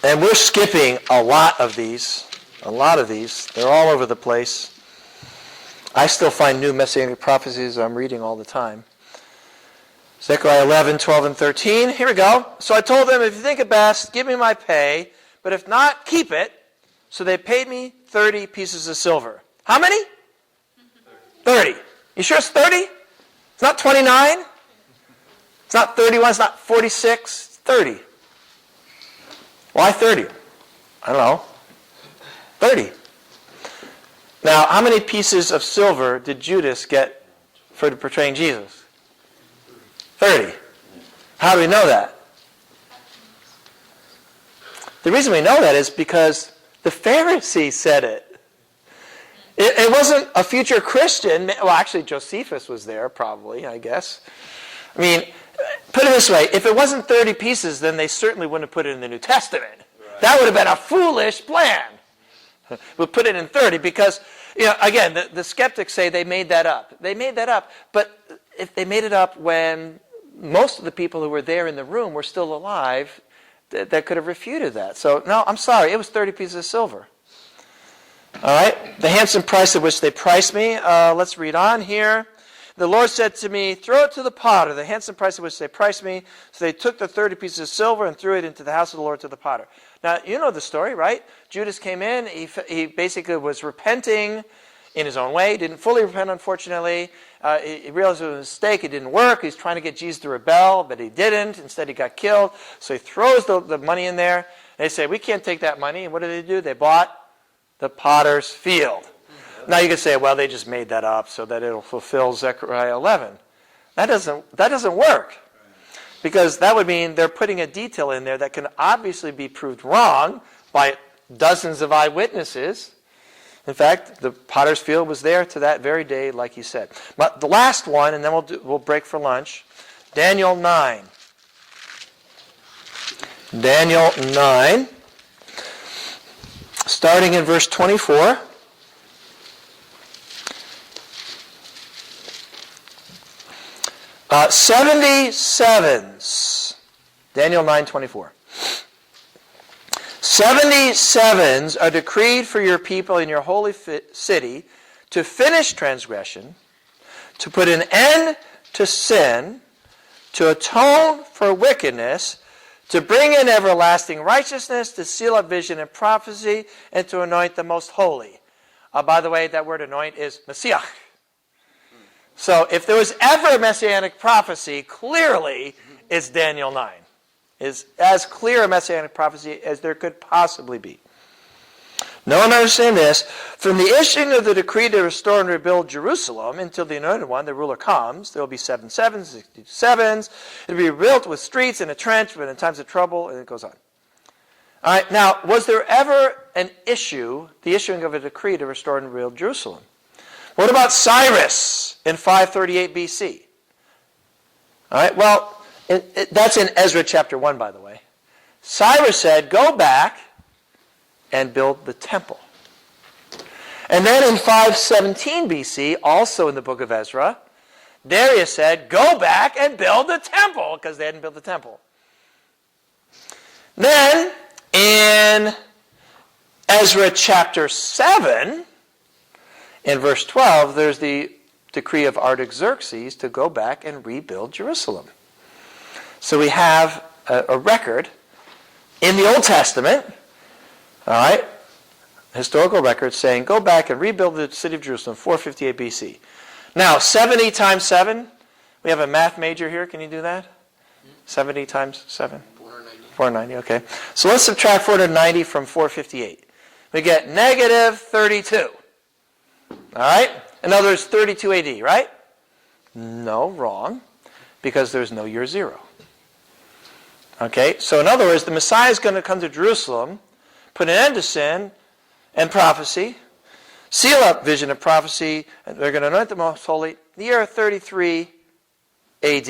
And we're skipping a lot of these. They're all over the place. I still find new messianic prophecies I'm reading all the time. Zechariah 11, 12, and 13. Here we go. So I told them, if you think it best, give me my pay. But if not, keep it. So they paid me 30 pieces of silver. How many? 30. You sure it's 30? It's not 29? It's not 31? It's not 46? It's 30. Why 30? I don't know. 30. Now, how many pieces of silver did Judas get for portraying Jesus? 30. How do we know that? The reason we know that is because the Pharisee said it. It wasn't a future Christian. Well, actually, Josephus was there, probably, I guess. I mean, put it this way. If it wasn't 30 pieces, then they certainly wouldn't have put it in the New Testament. Right. That would have been a foolish plan. We'll put it in 30 because, again, the skeptics say they made that up. They made that up. But if they made it up when most of the people who were there in the room were still alive, that could have refuted that. So, no, I'm sorry. It was 30 pieces of silver. All right. The handsome price at which they priced me. Let's read on here. The Lord said to me, throw it to the potter, the handsome price at which they priced me. So they took the 30 pieces of silver and threw it into the house of the Lord to the potter. Now, you know the story, right? Judas came in. He basically was repenting in his own way. He didn't fully repent, unfortunately. He realized it was a mistake. It didn't work. He's trying to get Jesus to rebel, but he didn't. Instead, he got killed. So he throws the money in there. They say, we can't take that money. And what do? They bought the potter's field. Now you could say, well, they just made that up so that it'll fulfill Zechariah 11. That doesn't work. Because that would mean they're putting a detail in there that can obviously be proved wrong by dozens of eyewitnesses. In fact, the potter's field was there to that very day, like he said. But the last one, and then we'll break for lunch, Daniel 9. Daniel 9, starting in verse 24. Uh, 77s. Daniel 9:24. 77s are decreed for your people in your holy city to finish transgression, to put an end to sin, to atone for wickedness, to bring in everlasting righteousness, to seal up vision and prophecy, and to anoint the most holy. By the way, that word anoint is Messiah. So if there was ever a messianic prophecy, clearly it's Daniel 9. It's as clear a messianic prophecy as there could possibly be. No one understand this. From the issuing of the decree to restore and rebuild Jerusalem until the anointed one, the ruler, comes, there will be 7 sevens, 62 sevens. It will be rebuilt with streets and a trench, but in times of trouble, and it goes on. All right, now, was there ever an issue, the issuing of a decree to restore and rebuild Jerusalem? What about Cyrus in 538 BC? All right, well, that's in Ezra chapter 1, by the way. Cyrus said, go back and build the temple. And then in 517 BC, also in the book of Ezra, Darius said, go back and build the temple, because they hadn't built the temple. Then in Ezra chapter 7, in verse 12, there's the decree of Artaxerxes to go back and rebuild Jerusalem. So we have a record in the Old Testament, all right, historical record saying, go back and rebuild the city of Jerusalem, 458 BC. Now, 70 times 7, we have a math major here. Can you do that? 70 times 7? 490. 490, okay. So let's subtract 490 from 458. We get negative 32. All right? In other words, 32 AD, right? No, wrong. Because there's no year 0. Okay? So in other words, the Messiah is going to come to Jerusalem, put an end to sin and prophecy, seal up vision and prophecy, and they're going to anoint the most holy, the year 33 AD.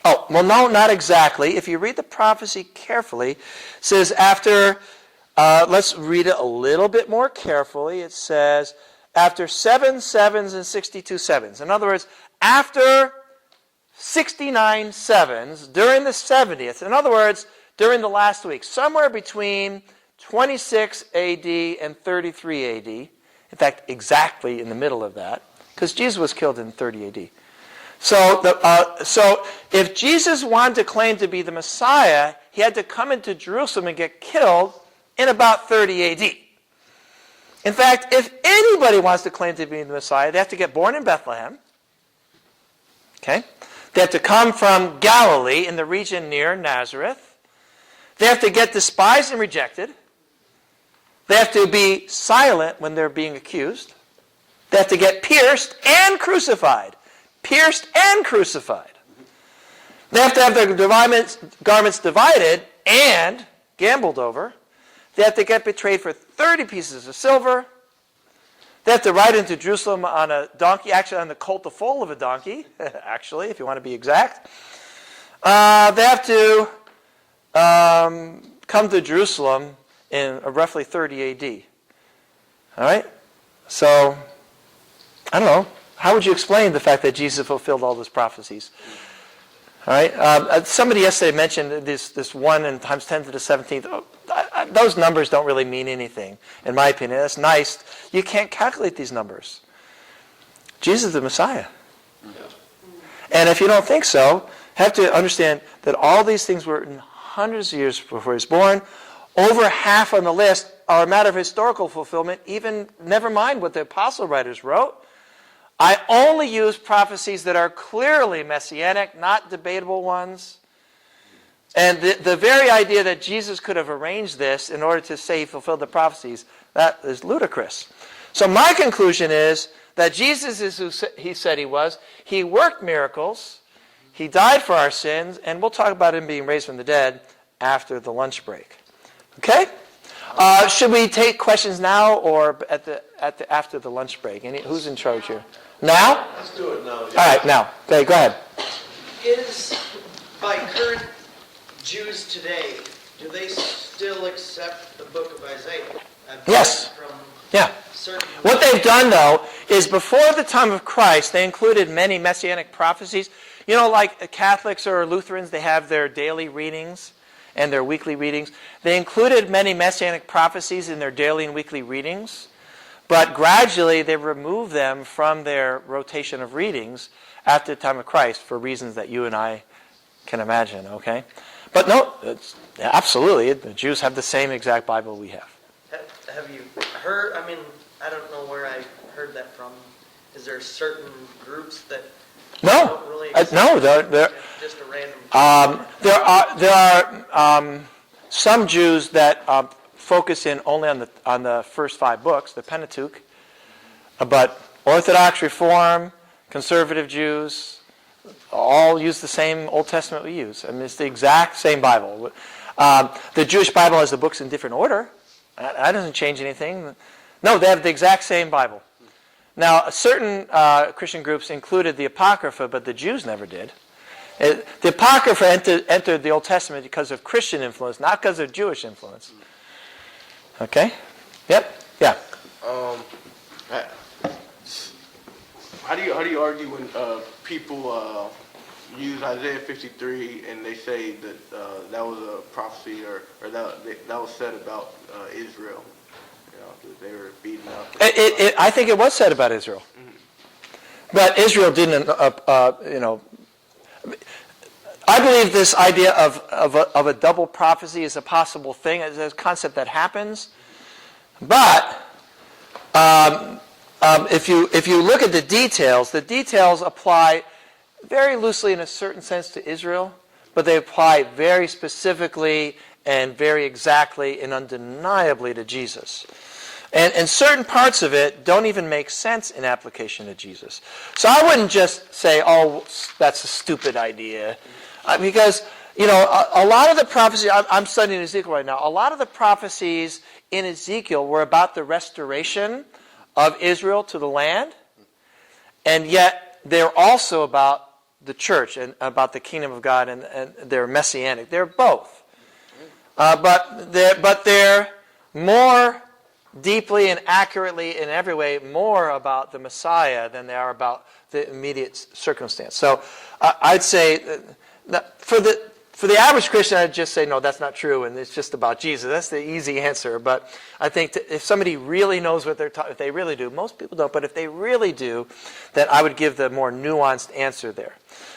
Oh, well, no, not exactly. If you read the prophecy carefully, it says after, let's read it a little bit more carefully. It says, after 7 sevens and 62 sevens. In other words, after 69 sevens, during the 70th, in other words, during the last week, somewhere between 26 AD and 33 AD, in fact, exactly in the middle of that, because Jesus was killed in 30 AD. So if Jesus wanted to claim to be the Messiah, he had to come into Jerusalem and get killed in about 30 AD. In fact, if anybody wants to claim to be the Messiah, they have to get born in Bethlehem. Okay? They have to come from Galilee in the region near Nazareth. They have to get despised and rejected. They have to be silent when they're being accused. They have to get pierced and crucified. Pierced and crucified. They have to have their garments divided and gambled over. They have to get betrayed for 30 pieces of silver. They have to ride into Jerusalem on a donkey, actually on the colt, the foal of a donkey, actually, if you want to be exact. They have to come to Jerusalem in roughly 30 AD. All right? So, I don't know. How would you explain the fact that Jesus fulfilled all those prophecies? All right? Somebody yesterday mentioned this 1 and times 10 to the 17th. Oh, those numbers don't really mean anything, in my opinion. That's nice. You can't calculate these numbers. Jesus is the Messiah. And if you don't think so, have to understand that all these things were written hundreds of years before he was born. Over half on the list are a matter of historical fulfillment, even never mind what the apostle writers wrote. I only use prophecies that are clearly messianic, not debatable ones. And the very idea that Jesus could have arranged this in order to say he fulfilled the prophecies, that is ludicrous. So my conclusion is that Jesus is who he said he was. He worked miracles. He died for our sins. And we'll talk about him being raised from the dead after the lunch break. Okay? Should we take questions now or after the lunch break? Who's in charge here? Now? Let's do it now. All right, now. Okay, go ahead. Is, by current Jews today, do they still accept the book of Isaiah? Yes. From Yeah. certain... What they've done, though, is before the time of Christ, they included many messianic prophecies. You know, like Catholics or Lutherans, they have their daily readings and their weekly readings. They included many messianic prophecies in their daily and weekly readings, but gradually they removed them from their rotation of readings after the time of Christ for reasons that you and I can imagine, okay? But no, absolutely, the Jews have the same exact Bible we have. Have you heard, I mean, I don't know where I heard that from. Is there certain groups that No, don't really no, they're just a random... there are some Jews that focus in only on the first 5 books, the Pentateuch, but Orthodox, Reform, conservative Jews all use the same Old Testament we use. I mean, it's the exact same Bible. The Jewish Bible has the books in different order. That doesn't change anything. No, they have the exact same Bible. Now, certain Christian groups included the Apocrypha, but the Jews never did. The Apocrypha entered the Old Testament because of Christian influence, not because of Jewish influence. Okay? Yep. Yeah. How do you argue when people use Isaiah 53 and they say that that was a prophecy or that was said about Israel? You know, that they were beaten up. I think it was said about Israel, but Israel didn't. I believe this idea of a double prophecy is a possible thing. It's a concept that happens, but if you look at the details apply very loosely in a certain sense to Israel, but they apply very specifically and very exactly and undeniably to Jesus. And certain parts of it don't even make sense in application to Jesus. So I wouldn't just say, oh, that's a stupid idea. Because, a lot of the prophecies, I'm studying Ezekiel right now, a lot of the prophecies in Ezekiel were about the restoration of Israel to the land, and yet they're also about the church and about the kingdom of God, and they're messianic. They're both. But they're more deeply and accurately in every way more about the Messiah than they are about the immediate circumstance. So I'd say that for the average Christian, I'd just say, no, that's not true, and it's just about Jesus. That's the easy answer. But I think if somebody really knows what they're talking, if they really do, most people don't, but if they really do, then I would give the more nuanced answer there.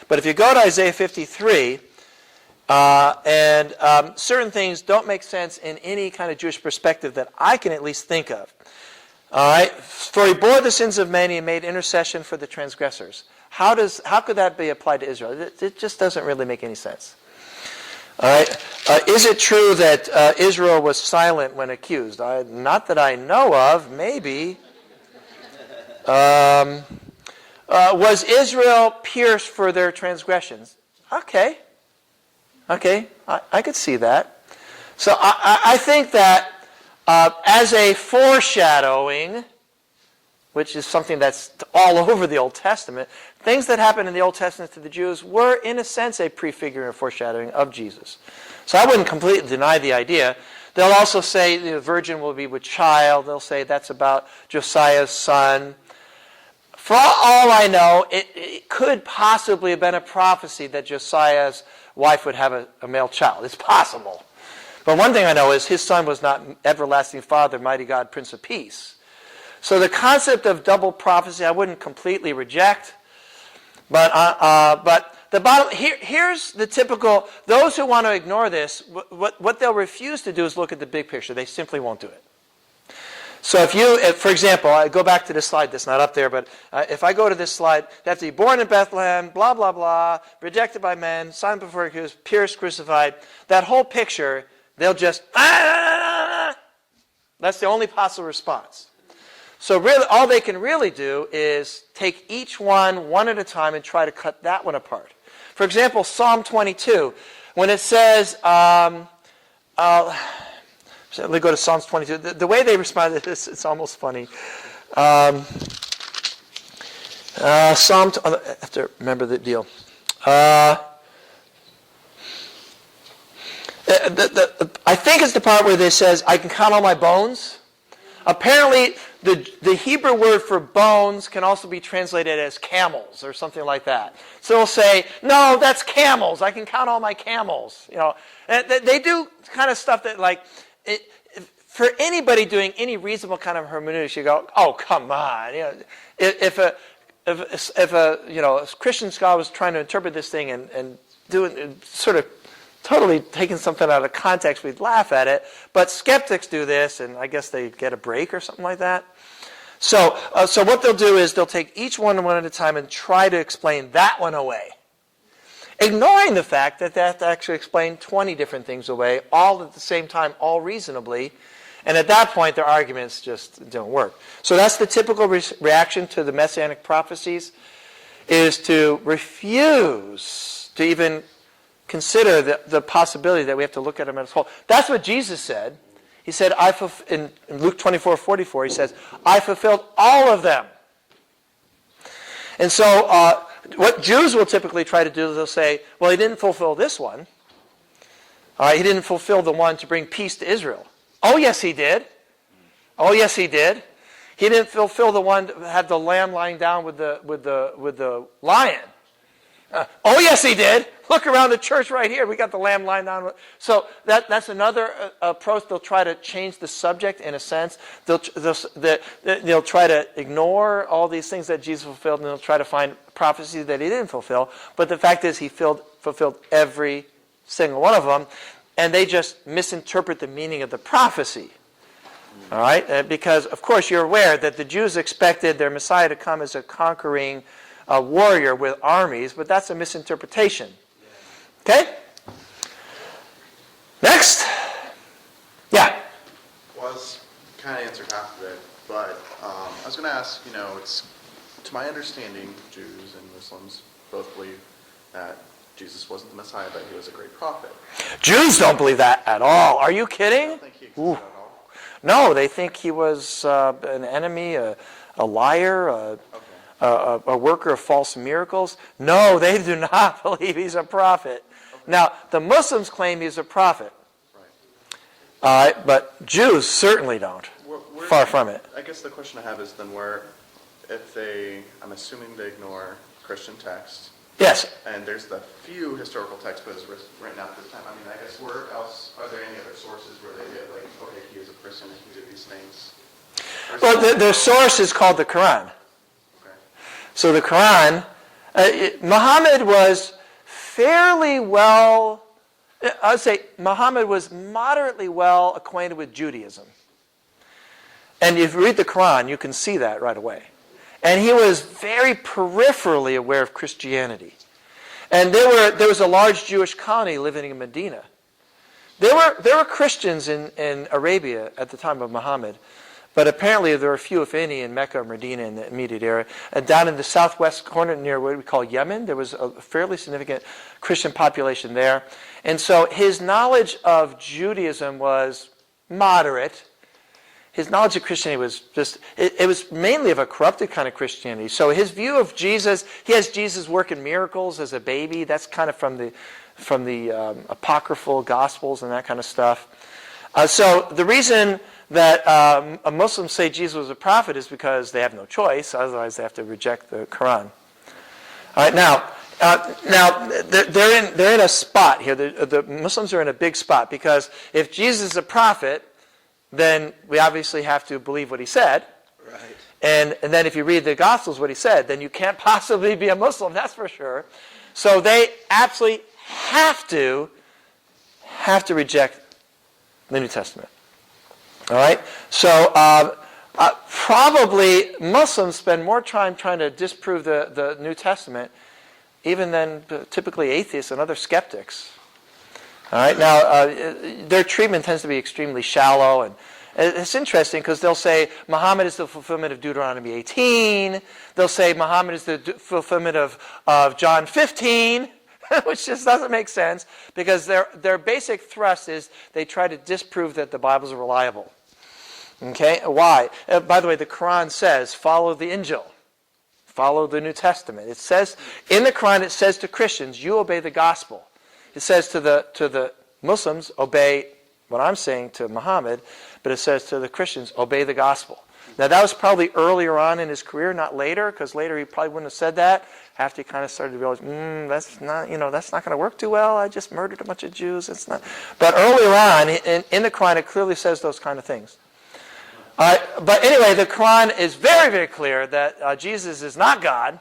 But if you go to Isaiah 53, certain things don't make sense in any kind of Jewish perspective that I can at least think of. All right? For he bore the sins of many and made intercession for the transgressors. How could that be applied to Israel? It just doesn't really make any sense. All right? Is it true that Israel was silent when accused? Not that I know of. Maybe. Was Israel pierced for their transgressions? Okay, I could see that. So I think that as a foreshadowing, which is something that's all over the Old Testament, things that happened in the Old Testament to the Jews were, in a sense, a prefiguring or foreshadowing of Jesus. So I wouldn't completely deny the idea. They'll also say the virgin will be with child. They'll say that's about Josiah's son. For all I know, it could possibly have been a prophecy that Josiah's wife would have a male child. It's possible. But one thing I know is his son was not everlasting Father, mighty God, Prince of Peace. So the concept of double prophecy I wouldn't completely reject, but the bottom here's the typical. Those who want to ignore this, what they'll refuse to do is look at the big picture. They simply won't do it. So for example, I go back to this slide that's not up there, but if I go to this slide, they have to be born in Bethlehem, blah, blah, blah, rejected by men, signed before accused, pierced, crucified. That whole picture, they'll just, That's the only possible response. So really, all they can really do is take each one at a time and try to cut that one apart. For example, Psalm 22, when it says, so let me go to Psalms 22. The way they respond to this, it's almost funny. I have to remember the deal. I think it's the part where they says, I can count all my bones. Apparently, the Hebrew word for bones can also be translated as camels or something like that. So they'll say, no, that's camels. I can count all my camels. And they do kind of stuff that for anybody doing any reasonable kind of hermeneutics, you go, oh, come on. If a Christian scholar was trying to interpret this thing and doing sort of totally taking something out of context, we'd laugh at it. But skeptics do this, and I guess they get a break or something like that. So what they'll do is they'll take each one at a time and try to explain that one away, ignoring the fact that they have to actually explain 20 different things away, all at the same time, all reasonably. And at that point, their arguments just don't work. So that's the typical reaction to the messianic prophecies, is to refuse to even consider the possibility that we have to look at them as a whole. That's what Jesus said. He said, in Luke 24:44, he says, I fulfilled all of them. And so what Jews will typically try to do is they'll say, well, he didn't fulfill this one. He didn't fulfill the one to bring peace to Israel. Oh, yes, he did. Oh, yes, he did. He didn't fulfill the one to have the lamb lying down with the lion. Oh, yes, he did. Look around the church right here. We got the lamb lying down. So that's another approach. They'll try to change the subject in a sense. They'll try to ignore all these things that Jesus fulfilled, and they'll try to find prophecies that he didn't fulfill. But the fact is, he fulfilled every single one of them, and they just misinterpret the meaning of the prophecy. All right? Because, of course, you're aware that the Jews expected their Messiah to come as a conquering warrior with armies, but that's a misinterpretation. Okay? Next. Yeah. Was kind of answered half of it, but I was going to ask, it's, to my understanding, Jews and Muslims both believe that Jesus wasn't the Messiah, but he was a great prophet. Jews don't believe that at all. Are you I kidding? don't think he existed at all. No, they think he was an enemy, a liar, a worker of false miracles. No, they do not believe he's a prophet. Okay. Now, the Muslims claim he's a prophet. Right. But Jews certainly don't. Far from it. I guess the question I have is then I'm assuming they ignore Christian texts. Yes. And there's the few historical texts that is written out this time. I mean, I guess where else, are there any other sources where they get okay, he was a person and he did these things? Well, their source is called the Quran. Okay. So the Quran, Muhammad was fairly well, I would say Muhammad was moderately well acquainted with Judaism. And if you read the Quran, you can see that right away. And he was very peripherally aware of Christianity. And there was a large Jewish colony living in Medina. There were Christians in Arabia at the time of Muhammad, but apparently there were few, if any, in Mecca or Medina in the immediate area. And down in the southwest corner near what we call Yemen, there was a fairly significant Christian population there. And so his knowledge of Judaism was moderate. His knowledge of Christianity was just, it was mainly of a corrupted kind of Christianity. So his view of Jesus, he has Jesus working miracles as a baby. That's kind of from the apocryphal Gospels and that kind of stuff. So the reason that Muslims say Jesus was a prophet is because they have no choice. Otherwise, they have to reject the Quran. All right, now they're in a spot here. The Muslims are in a big spot because if Jesus is a prophet, then we obviously have to believe what he said. Right. And then if you read the Gospels, what he said, then you can't possibly be a Muslim, that's for sure. So they absolutely have to reject the New Testament. All right? So probably Muslims spend more time trying to disprove the New Testament even than typically atheists and other skeptics. All right? Now, their treatment tends to be extremely shallow, and it's interesting because they'll say Muhammad is the fulfillment of Deuteronomy 18. They'll say Muhammad is the fulfillment of John 15, which just doesn't make sense because their basic thrust is they try to disprove that the Bible is reliable. Okay? Why? By the way, the Quran says follow the Injil. Follow the New Testament. It says, in the Quran, it says to Christians, you obey the gospel. It says to the Muslims, obey what I'm saying to Muhammad, but it says to the Christians, obey the gospel. Now, that was probably earlier on in his career, not later, because later he probably wouldn't have said that. After he kind of started to realize, that's not going to work too well. I just murdered a bunch of Jews. It's not. But earlier on, in the Quran, it clearly says those kind of things. But anyway, the Quran is very, very clear that Jesus is not God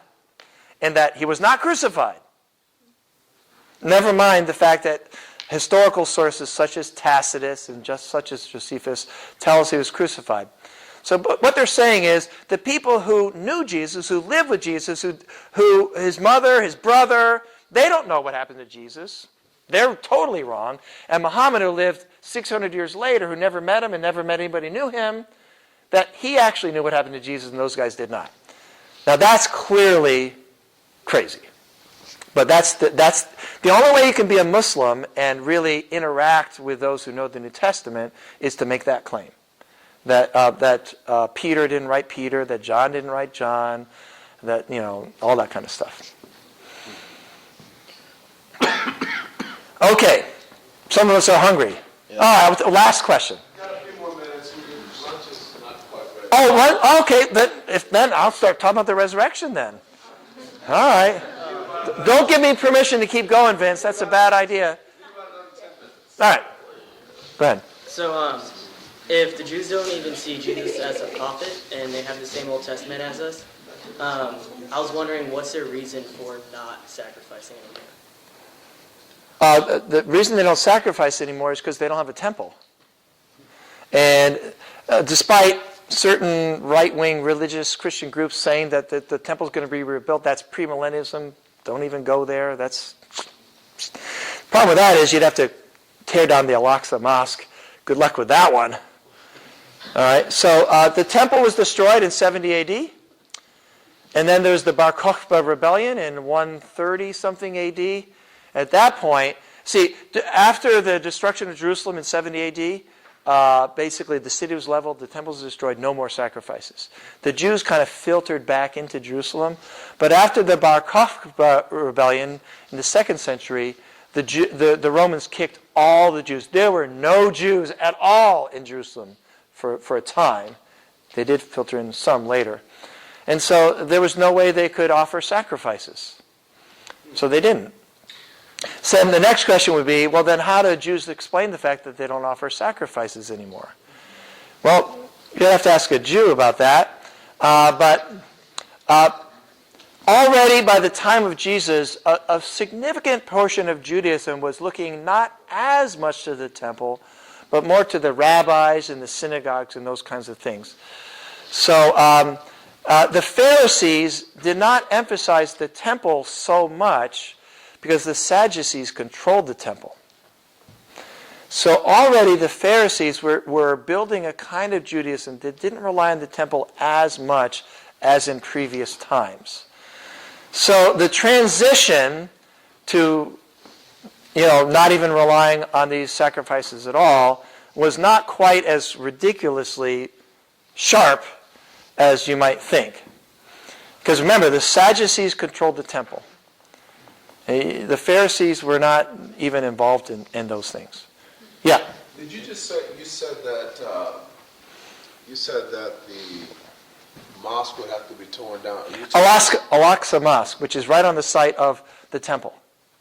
and that he was not crucified. Never mind the fact that historical sources such as Tacitus and just such as Josephus tell us he was crucified. So what they're saying is the people who knew Jesus, who lived with Jesus, who his mother, his brother, they don't know what happened to Jesus. They're totally wrong. And Muhammad, who lived 600 years later, who never met him and never met anybody who knew him, that he actually knew what happened to Jesus and those guys did not. Now that's clearly crazy. But that's the only way you can be a Muslim and really interact with those who know the New Testament is to make that claim. That Peter didn't write Peter, that John didn't write John, that, all that kind of stuff. Okay, some of us are hungry. All right, last question. Got a few more minutes. Lunch is not quite ready. Oh, okay, then I'll start talking about the resurrection then. All right. Don't give me permission to keep going, Vince. That's a bad idea. All right. Go ahead. So, if the Jews don't even see Jesus as a prophet and they have the same Old Testament as us, I was wondering what's their reason for not sacrificing anymore? The reason they don't sacrifice anymore is because they don't have a temple. And despite certain right-wing religious Christian groups saying that the temple is going to be rebuilt, that's premillennialism. Don't even go there. Problem with that is you'd have to tear down the Al-Aqsa Mosque. Good luck with that one. All right. So the temple was destroyed in 70 A.D. And then there's the Bar Kokhba rebellion in 130-something A.D. At that point, see, after the destruction of Jerusalem in 70 A.D., basically the city was leveled, the temple was destroyed, no more sacrifices. The Jews kind of filtered back into Jerusalem. But after the Bar Kokhba rebellion in the 2nd century, the Romans kicked all the Jews. There were no Jews at all in Jerusalem for a time. They did filter in some later. And so there was no way they could offer sacrifices. So they didn't. So then the next question would be, well, then how do Jews explain the fact that they don't offer sacrifices anymore? Well, you'd have to ask a Jew about that. But already by the time of Jesus, a significant portion of Judaism was looking not as much to the temple, but more to the rabbis and the synagogues and those kinds of things. So the Pharisees did not emphasize the temple so much because the Sadducees controlled the temple. So already the Pharisees were building a kind of Judaism that didn't rely on the temple as much as in previous times. So the transition to, not even relying on these sacrifices at all was not quite as ridiculously sharp as you might think. Because remember, the Sadducees controlled the temple. The Pharisees were not even involved in those things. Yeah. Did you just say you said that the mosque would have to be torn down? Al-Aqsa Mosque, which is right on the site of the temple.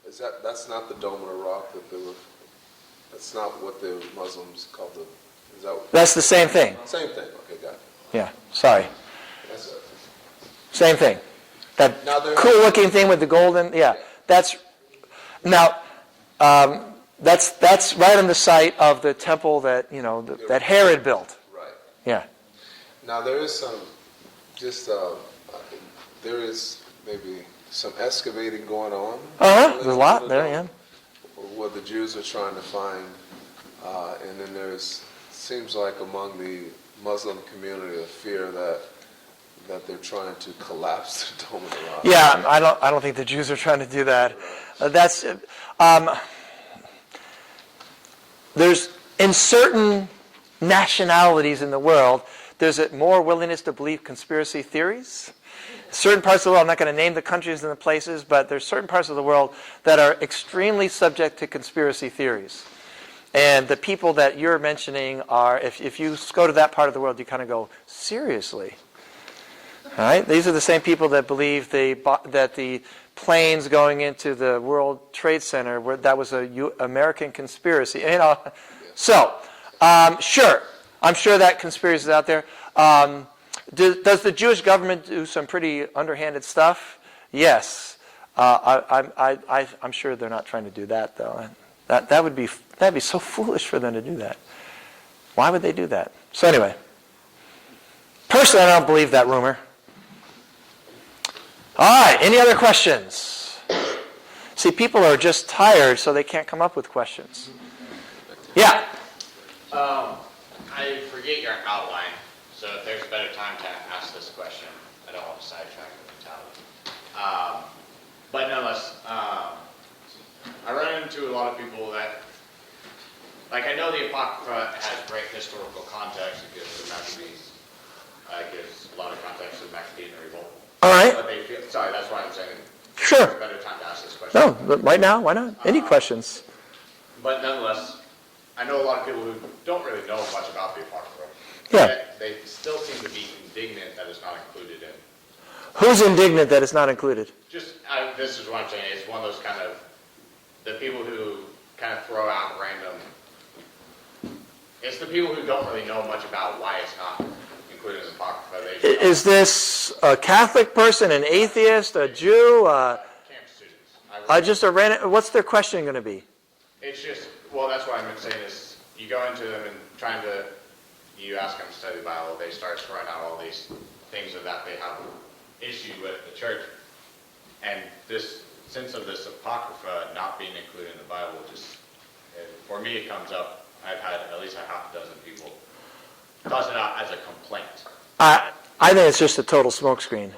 That's not the Dome of the Rock that that's not what the Muslims call the. That's the same thing. Same thing. Okay, got it. Yeah, sorry. That's Same thing. That Now there- cool-looking thing with the golden, yeah. That's, now, that's right on the site of the temple that, that Herod built. right. Yeah. Now there is some, just there is maybe some excavating going on. There's a lot there, yeah. What the Jews are trying to find, and then seems like among the Muslim community a fear that they're trying to collapse the Dome of the Rock. Yeah, I don't think the Jews are trying to do that. There's, in certain nationalities in the world, there's a more willingness to believe conspiracy theories. Certain parts of the world, I'm not going to name the countries and the places, but there's certain parts of the world that are extremely subject to conspiracy theories. And the people that you're mentioning are, if you go to that part of the world, you kind of go, seriously? All right? These are the same people that believe that the planes going into the World Trade Center, that was a American conspiracy. So, sure. I'm sure that conspiracy is out there. Does the Jewish government do some pretty underhanded stuff? Yes. I'm sure they're not trying to do that, though. That'd be so foolish for them to do that. Why would they do that? So anyway, personally, I don't believe that rumor. All right, any other questions? See, people are just tired, so they can't come up with questions. Yeah. I forget your outline, so if there's a better time to ask this question, I don't want to sidetrack the mentality. But nonetheless, I run into a lot of people that, like, I know the Apocrypha has great historical context. It gives the Maccabees, gives a lot of context to the Maccabean revolt. All right. But they feel, sorry, that's why I'm saying Sure. there's a better time to ask this question. No, but right now, why not? Any questions? But nonetheless, I know a lot of people who don't really know much about the Apocrypha. Yeah. Yet they still seem to be indignant that it's not included in. Who's indignant that it's not included? Just, this is what I'm saying, it's one of those kind of, the people who kind of throw out random, it's the people who don't really know much about why it's not included in the Apocrypha. They just Is this a Catholic person, an atheist, a Jew, camp students. just a random? What's their question going to be? It's just, well, that's what I'm saying is, you go into them and you ask them to study the Bible, they start throwing out all these things that they have issue with the church. And this sense of this Apocrypha not being included in the Bible, for me it comes up, I've had at least a half a dozen people toss it out as a complaint. I think it's just a total smokescreen.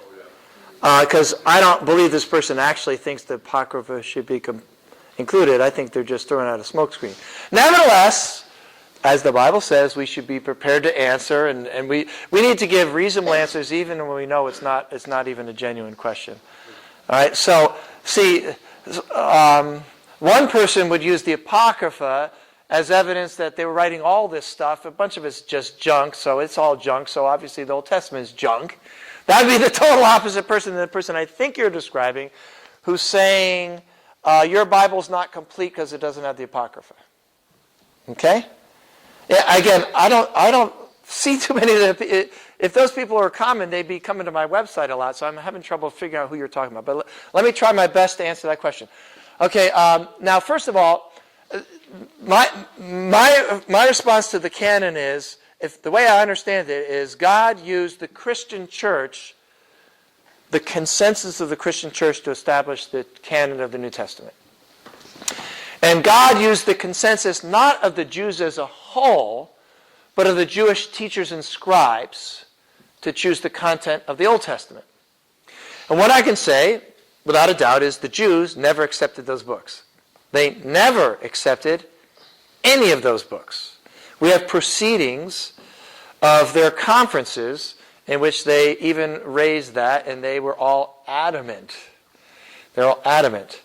Because I don't believe this person actually thinks the Apocrypha should be included. I think they're just throwing out a smokescreen. Nevertheless, as the Bible says, we should be prepared to answer, and we need to give reasonable answers even when we know it's not even a genuine question. All right, so see, one person would use the Apocrypha as evidence that they were writing all this stuff. A bunch of it's just junk, so it's all junk, so obviously the Old Testament is junk. That would be the total opposite person than the person I think you're describing, who's saying your Bible's not complete because it doesn't have the Apocrypha. Okay? Yeah, again, I don't see too many of the, if those people are common, they'd be coming to my website a lot, so I'm having trouble figuring out who you're talking about. But let me try my best to answer that question. Okay, now first of all, my response to the canon is, the way I understand it is God used the Christian church, the consensus of the Christian church to establish the canon of the New Testament. And God used the consensus not of the Jews as a whole, but of the Jewish teachers and scribes to choose the content of the Old Testament. And what I can say, without a doubt, is the Jews never accepted those books. They never accepted any of those books. We have proceedings of their conferences in which they even raised that, and they were all adamant. They're all adamant.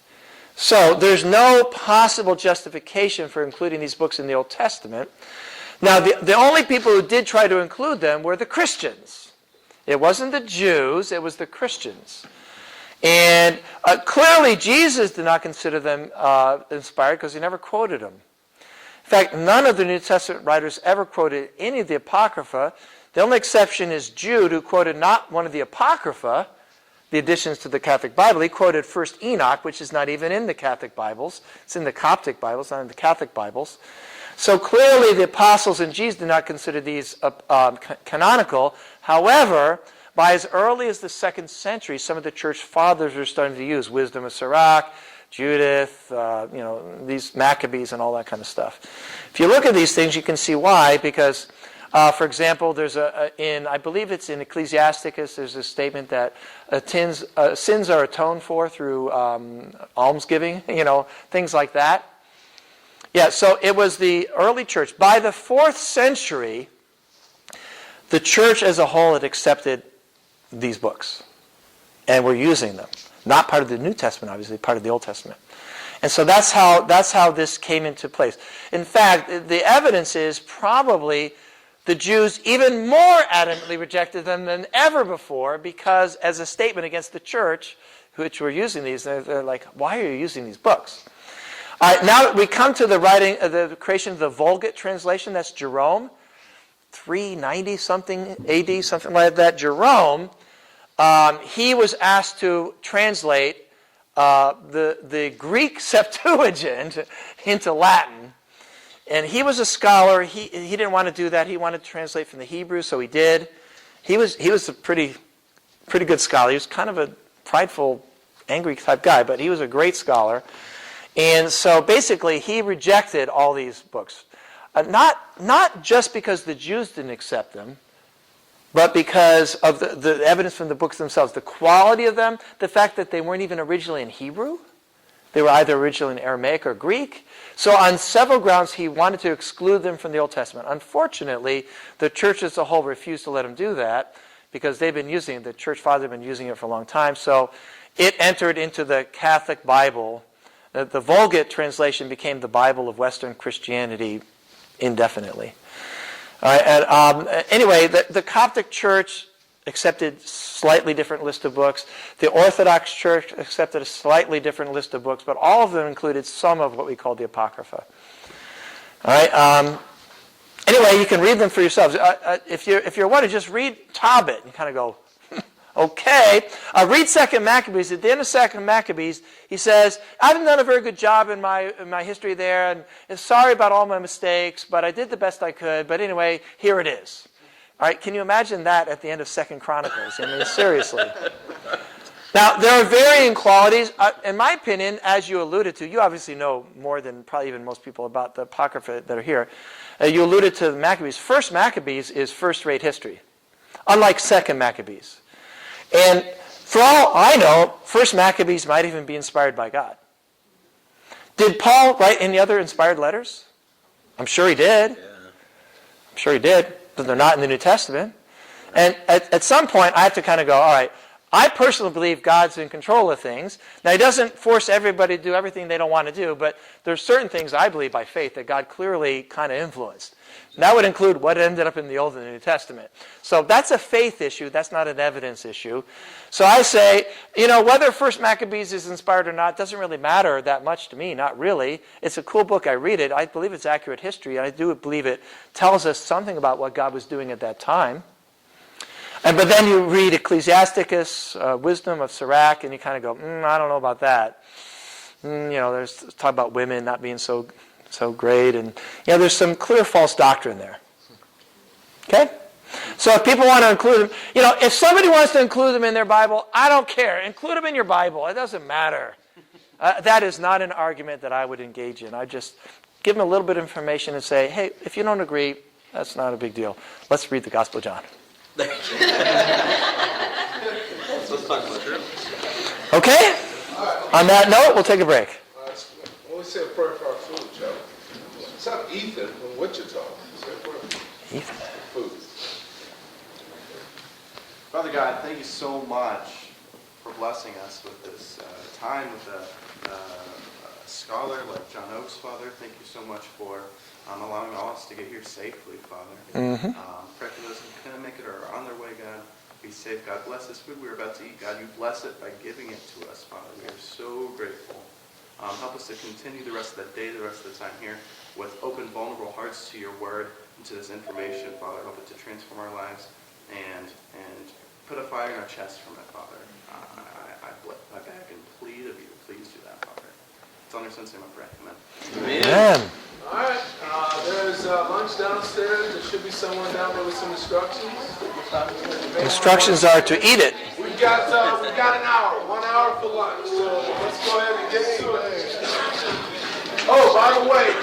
So there's no possible justification for including these books in the Old Testament. Now, the only people who did try to include them were the Christians. It wasn't the Jews, it was the Christians. And clearly Jesus did not consider them inspired because he never quoted them. In fact, none of the New Testament writers ever quoted any of the Apocrypha The only exception is Jude, who quoted not one of the Apocrypha, the additions to the Catholic Bible. He quoted 1 Enoch, which is not even in the Catholic Bibles. It's in the Coptic Bibles, not in the Catholic Bibles. So clearly the apostles and Jesus did not consider these canonical. However, by as early as the 2nd century, some of the church fathers were starting to use Wisdom of Sirach, Judith, these Maccabees and all that kind of stuff. If you look at these things, you can see why, because for example, there's I believe it's in Ecclesiasticus, there's a statement that sins are atoned for through almsgiving, things like that. Yeah, so it was the early church. By the 4th century, the church as a whole had accepted these books and were using them. Not part of the New Testament, obviously, part of the Old Testament. And so that's how this came into place. In fact, the evidence is probably the Jews even more adamantly rejected them than ever before, because as a statement against the church, which were using these, they're like, why are you using these books? All right, now we come to the writing, the creation of the Vulgate translation. That's Jerome, 390-something AD, something like that. Jerome, he was asked to translate the Greek Septuagint into Latin. And he was a scholar. He didn't want to do that. He wanted to translate from the Hebrew, so he did. He was a pretty good scholar. He was kind of a prideful, angry type guy, but he was a great scholar. And so basically, he rejected all these books. Not just because the Jews didn't accept them, but because of the evidence from the books themselves. The quality of them, the fact that they weren't even originally in Hebrew. They were either originally in Aramaic or Greek. So on several grounds, he wanted to exclude them from the Old Testament. Unfortunately, the church as a whole refused to let him do that because they've been using it. The church fathers have been using it for a long time. So it entered into the Catholic Bible. The Vulgate translation became the Bible of Western Christianity indefinitely. All right, and anyway, the Coptic Church accepted slightly different list of books. The Orthodox Church accepted a slightly different list of books, but all of them included some of what we call the Apocrypha. All right. Anyway, you can read them for yourselves. If you want to just read Tobit, you kind of go, okay. Read 2nd Maccabees. At the end of 2nd Maccabees, he says, I haven't done a very good job in my history there, and sorry about all my mistakes, but I did the best I could. But anyway, here it is. All right, can you imagine that at the end of 2nd Chronicles? I mean, seriously. Now, there are varying qualities. In my opinion, as you alluded to, you obviously know more than probably even most people about the Apocrypha that are here. You alluded to the Maccabees. 1st Maccabees is first-rate history, unlike 2nd Maccabees. And for all I know, 1st Maccabees might even be inspired by God. Did Paul write any other inspired letters? I'm sure he did. I'm sure he did. But they're not in the New Testament. And at some point, I have to kind of go, all right, I personally believe God's in control of things. Now, he doesn't force everybody to do everything they don't want to do, but there's certain things I believe by faith that God clearly kind of influenced. And that would include what ended up in the Old and the New Testament. So that's a faith issue. That's not an evidence issue. So I say, whether 1st Maccabees is inspired or not doesn't really matter that much to me. Not really. It's a cool book. I read it. I believe it's accurate history. And I do believe it tells us something about what God was doing at that time. But then you read Ecclesiasticus, Wisdom of Sirach, and you kind of go, I don't know about that. There's talk about women not being so great, and there's some clear false doctrine there. Okay? So if people want to include them, if somebody wants to include them in their Bible, I don't care. Include them in your Bible. It doesn't matter. That is not an argument that I would engage in. I just give them a little bit of information and say, hey, if you don't agree, that's not a big deal. Let's read the Gospel of John. Let's talk about it. Okay? On that note, we'll take a break. When we say a prayer for our food, Joe, it's not Ethan from Wichita. Say a prayer for Ethan. food. Father God, thank you so much for blessing us with this time with a scholar like John Oakes, Father. Thank you so much for allowing all us to get here safely, Father. Pray for those who couldn't make it or are on their way, God. Be safe, God. Bless this food we're about to eat, God. You bless it by giving it to us, Father. We are so grateful. Help us to continue the rest of the day, the rest of the time here. with open, vulnerable hearts to your word and to this information, Father. Help it to transform our lives and put a fire in our chest from it, Father. I beg and plead of you. Please do that, Father. It's on your son's name I pray. Amen. Amen. All right, there's lunch downstairs. There should be someone down there with some instructions. Instructions are to eat it. We've got an hour, 1 hour for lunch. So let's go ahead and get to it. Oh, by the way,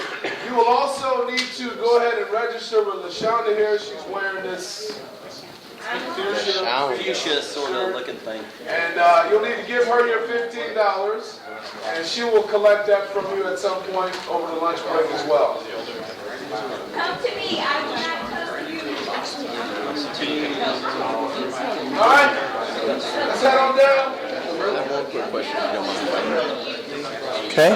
you will also need to go ahead and register with LaShonda here. She's wearing this Fuchsia sort of looking thing. and you'll need to give her your $15, and she will collect that from you at some point over the lunch break as well. Come to me. I will not trust you. All right, let's head on down. I have one quick question, if you don't mind. Okay.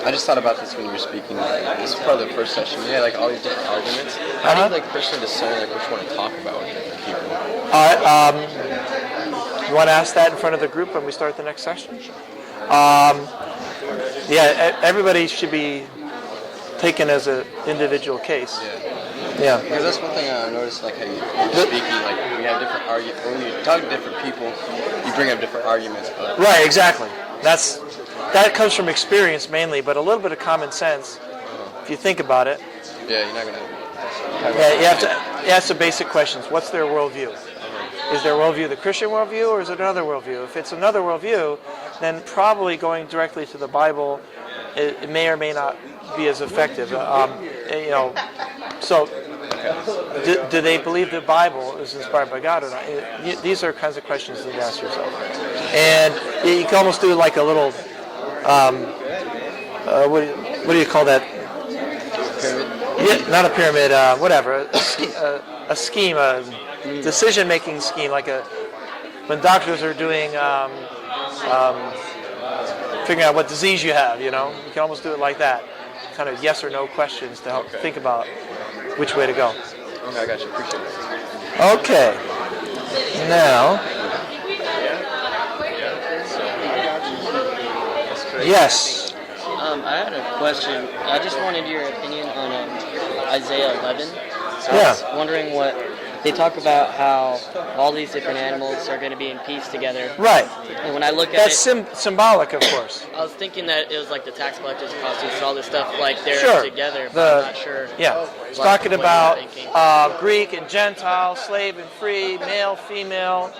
I just thought about this when you were speaking. This is probably the first session. You had like all these different arguments. How do you like personally discern like which one to talk about with different people? You want to ask that in front of the group when we start the next session? Yeah, everybody should be taken as an individual case. Yeah. Because that's one thing I noticed, like how you're speaking, like when you have different arguments, when you talk to different people, you bring up different arguments. But Right, exactly. That comes from experience mainly, but a little bit of common sense, if you think about it. yeah, you're not gonna. Yeah, you have to ask the basic questions. What's their worldview? Is their worldview the Christian worldview, or is it another worldview? If it's another worldview, then probably going directly to the Bible, it may or may not be as effective. So do they believe the Bible is inspired by God or not? These are kinds of questions you need to ask yourself. And you can almost do like a little, what do you call that? Yeah, not a pyramid, whatever, a scheme, a decision-making scheme, like when doctors are doing, figuring out what disease you have, you can almost do it like that. Kind of yes or no questions to help think about which way to go. Okay, I got you. Appreciate it. Okay. Now. Yes. I had a question. I just wanted your opinion on Isaiah 11. So Yeah. I was wondering what they talk about how all these different animals are going to be in peace together. Right. And when I look at That's it, symbolic, of course. I was thinking that it was like the tax collectors' costumes and all this stuff, like they're Sure. together. But I'm not sure. Yeah. It's what talking you're about thinking. Greek and Gentile, slave and free, male, female,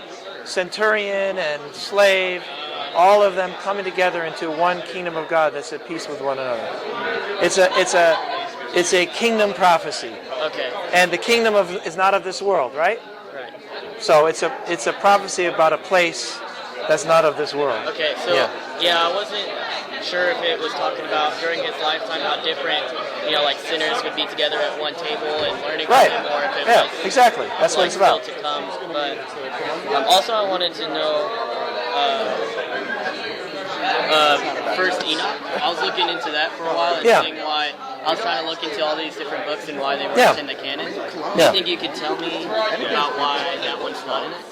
centurion and slave, all of them coming together into one kingdom of God that's at peace with one another. It's a kingdom prophecy. Okay. And the kingdom is not of this world, right? Right. So it's a prophecy about a place that's not of this world. Okay, so yeah, I wasn't sure if it was talking about during his lifetime how different, like sinners would be together at one table and learning from Right. him, or if it Yeah, was exactly. That's what it's about. still to come. But also, I wanted to know first Enoch. I was looking into that for a while and seeing why. I was trying to look into all these different books and why they weren't in the canon. Do you think you could tell me about why that one's not in it?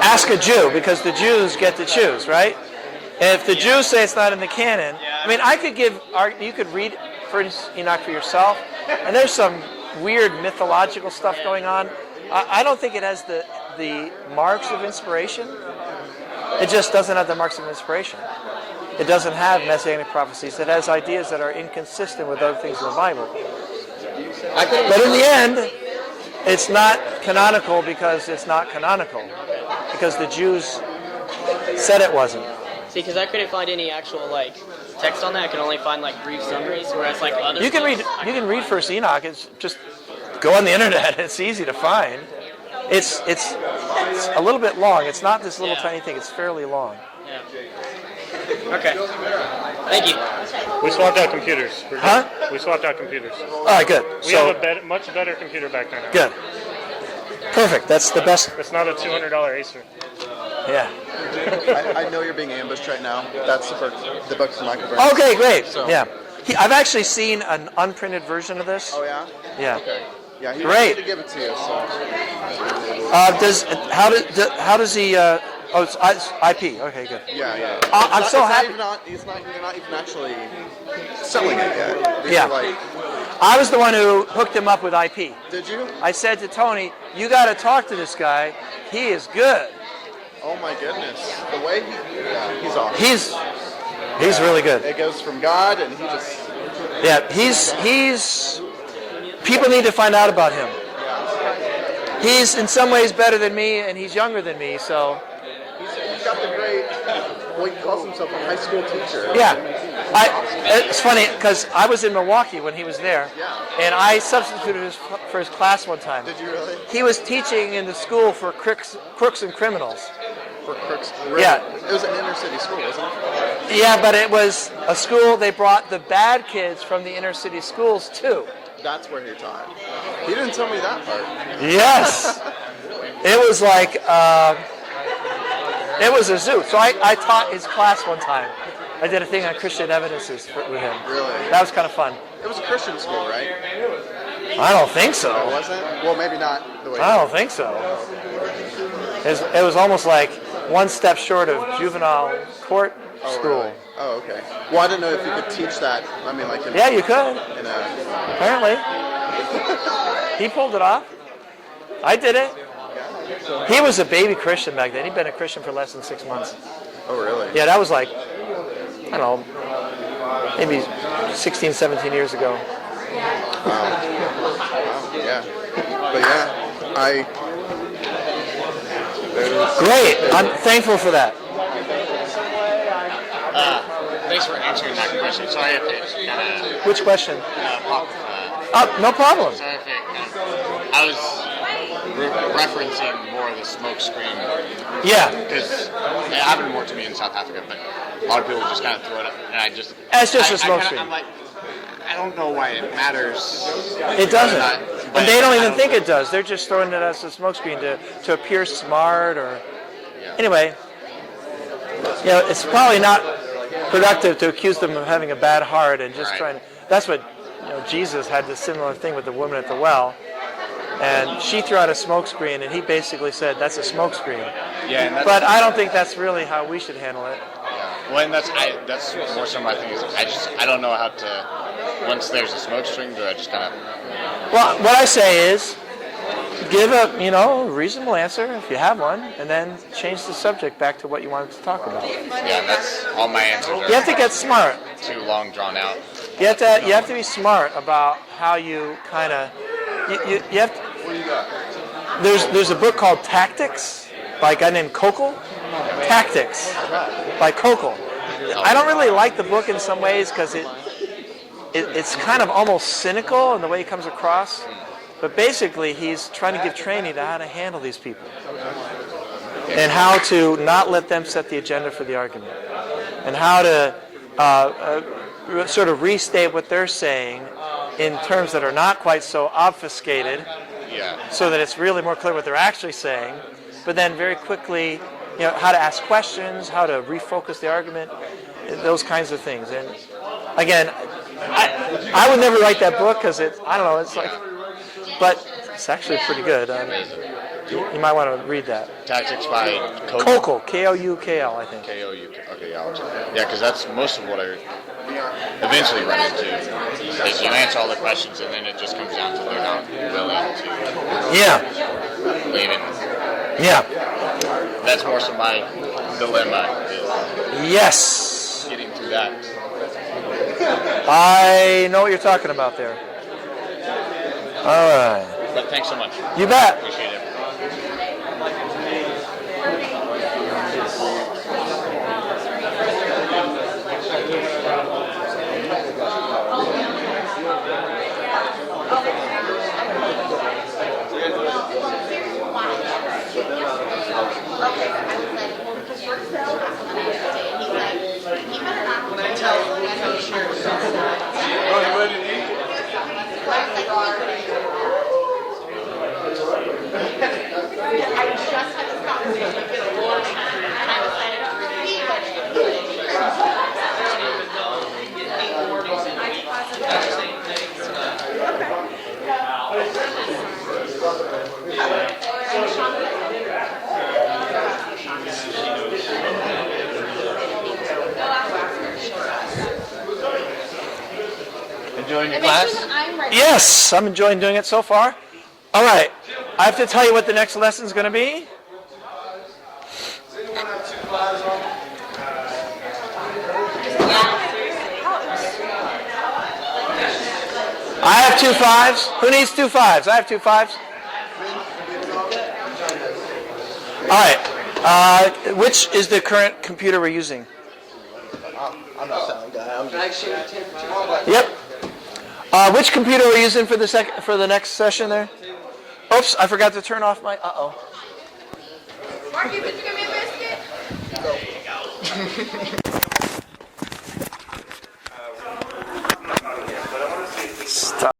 Ask a Jew, because the Jews get to choose, right? And if the Jews say it's not in the canon, I mean, you could read First Enoch for yourself, and there's some weird mythological stuff going on. I don't think it has the marks of inspiration. It just doesn't have the marks of inspiration. It doesn't have messianic prophecies. It has ideas that are inconsistent with other things in the Bible. But in the end, it's not canonical because it's not canonical. Because the Jews said it wasn't. See, because I couldn't find any actual text on that. I could only find brief summaries, whereas other You can read First Enoch. It's just go on the internet. It's easy to find. It's a little bit long. It's not this little tiny thing. It's fairly long. Yeah. Okay. Thank you. We swapped out computers. We're good. Huh? We swapped out computers. All right, good. We have a much better computer back there now. Good. Perfect. That's the best. It's not a $200 Acer. Yeah. I know you're being ambushed right now. That's the book from Michael Burns. Okay, great. So. Yeah. I've actually seen an unprinted version of this. Oh, yeah? Yeah. Okay. Yeah, he Great. wanted to give it to you, so. How does he? Oh, it's IP. Okay, good. Yeah. I'm so happy. They're not even actually selling it yet. These Yeah. are like, I was the one who hooked him up with IP. did you? I said to Tony, you got to talk to this guy. He is good. Oh my goodness. The way he's awesome. He's really good. It goes from God, and he just. Yeah, he's. People need to find out about him. He's in some ways better than me, and he's younger than me. So. He's got the great. Well, he calls himself a high school teacher. Yeah, it's funny because I was in Milwaukee when he was there, and I substituted for his class one time. Did you really? He was teaching in the school for crooks and criminals. For crooks. Really? Yeah. It was an inner city school, wasn't it? Yeah, but it was a school they brought the bad kids from the inner city schools to. That's where he taught. He didn't tell me that part. Yes. It was like, it was a zoo. So I taught his class one time. I did a thing on Christian evidences with him. Really? That was kind of fun. It was a Christian school, right? I don't think so. It wasn't? Well, maybe not the way. I don't think so. It was almost like one step short of juvenile court school. Really? Oh, okay. Well, I didn't know if you could teach that. I mean, like. Yeah, you could. Apparently. He pulled it off. I did it. He was a baby Christian back then. He'd been a Christian for less than 6 months. Oh, really? Yeah, that was like, I don't know, maybe 16, 17 years ago. Wow. Yeah. But yeah, Great. I'm thankful for that. Thanks for answering that question. Sorry if it kind of Which question? popped. No problem. Sorry if it I was referencing more of the smoke screen. Yeah. Because it happened more to me in South Africa, but a lot of people just kind of throw it up, and I just. It's just a smoke screen. I'm like, I don't know why it matters. It doesn't. And they don't even think it does. They're just throwing it as a smokescreen to appear smart or. Anyway, it's probably not productive to accuse them of having a bad heart and just trying. That's what Jesus had this similar thing with the woman at the well, and she threw out a smokescreen, and he basically said that's a smokescreen. Yeah. But I don't think that's really how we should handle it. Yeah. Well, and that's more so my thing is I don't know how to. Once there's a smoke string, do I just kind of? Well, what I say is, give a reasonable answer if you have one, and then change the subject back to what you wanted to talk about. Yeah, that's all my answers. You have to get smart. Too long drawn out. You have to be smart about how you kind of. You have to, there's a book called Tactics by a guy named Kokel. Tactics by Kokel. I don't really like the book in some ways because it's kind of almost cynical in the way he comes across. But basically, he's trying to give training to how to handle these people and how to not let them set the agenda for the argument and how to sort of restate what they're saying in terms that are not quite so obfuscated, so that it's really more clear what they're actually saying, but then very quickly, how to ask questions, how to refocus the argument, those kinds of things. And again, I would never write that book because it's like, but it's actually pretty good. You might want to read that. Tactics by Kokel, K-O-U-K-L, I think. K-O-U-K. Okay, yeah, I'll check that. Yeah, because that's most of what I eventually run into. Is you answer all the questions and then it just comes down to they're not willing to leave it. Yeah. That's more so my dilemma. Yes. Getting through that. I know what you're talking about there. All right. But thanks so much. You bet. Appreciate it. enjoying your And make class? sure that I'm ready. Yes, I'm enjoying doing it so far. All right, I have to tell you what the next lesson is going to be. I have 2 5s. Who needs 2 5s? I have 2 5s. All right. Which is the current computer we're using? I'm not sound guy. I'm just. Yep. Which computer are we using for the next session there? Oops, I forgot to turn off my. Marky, did you give me a biscuit?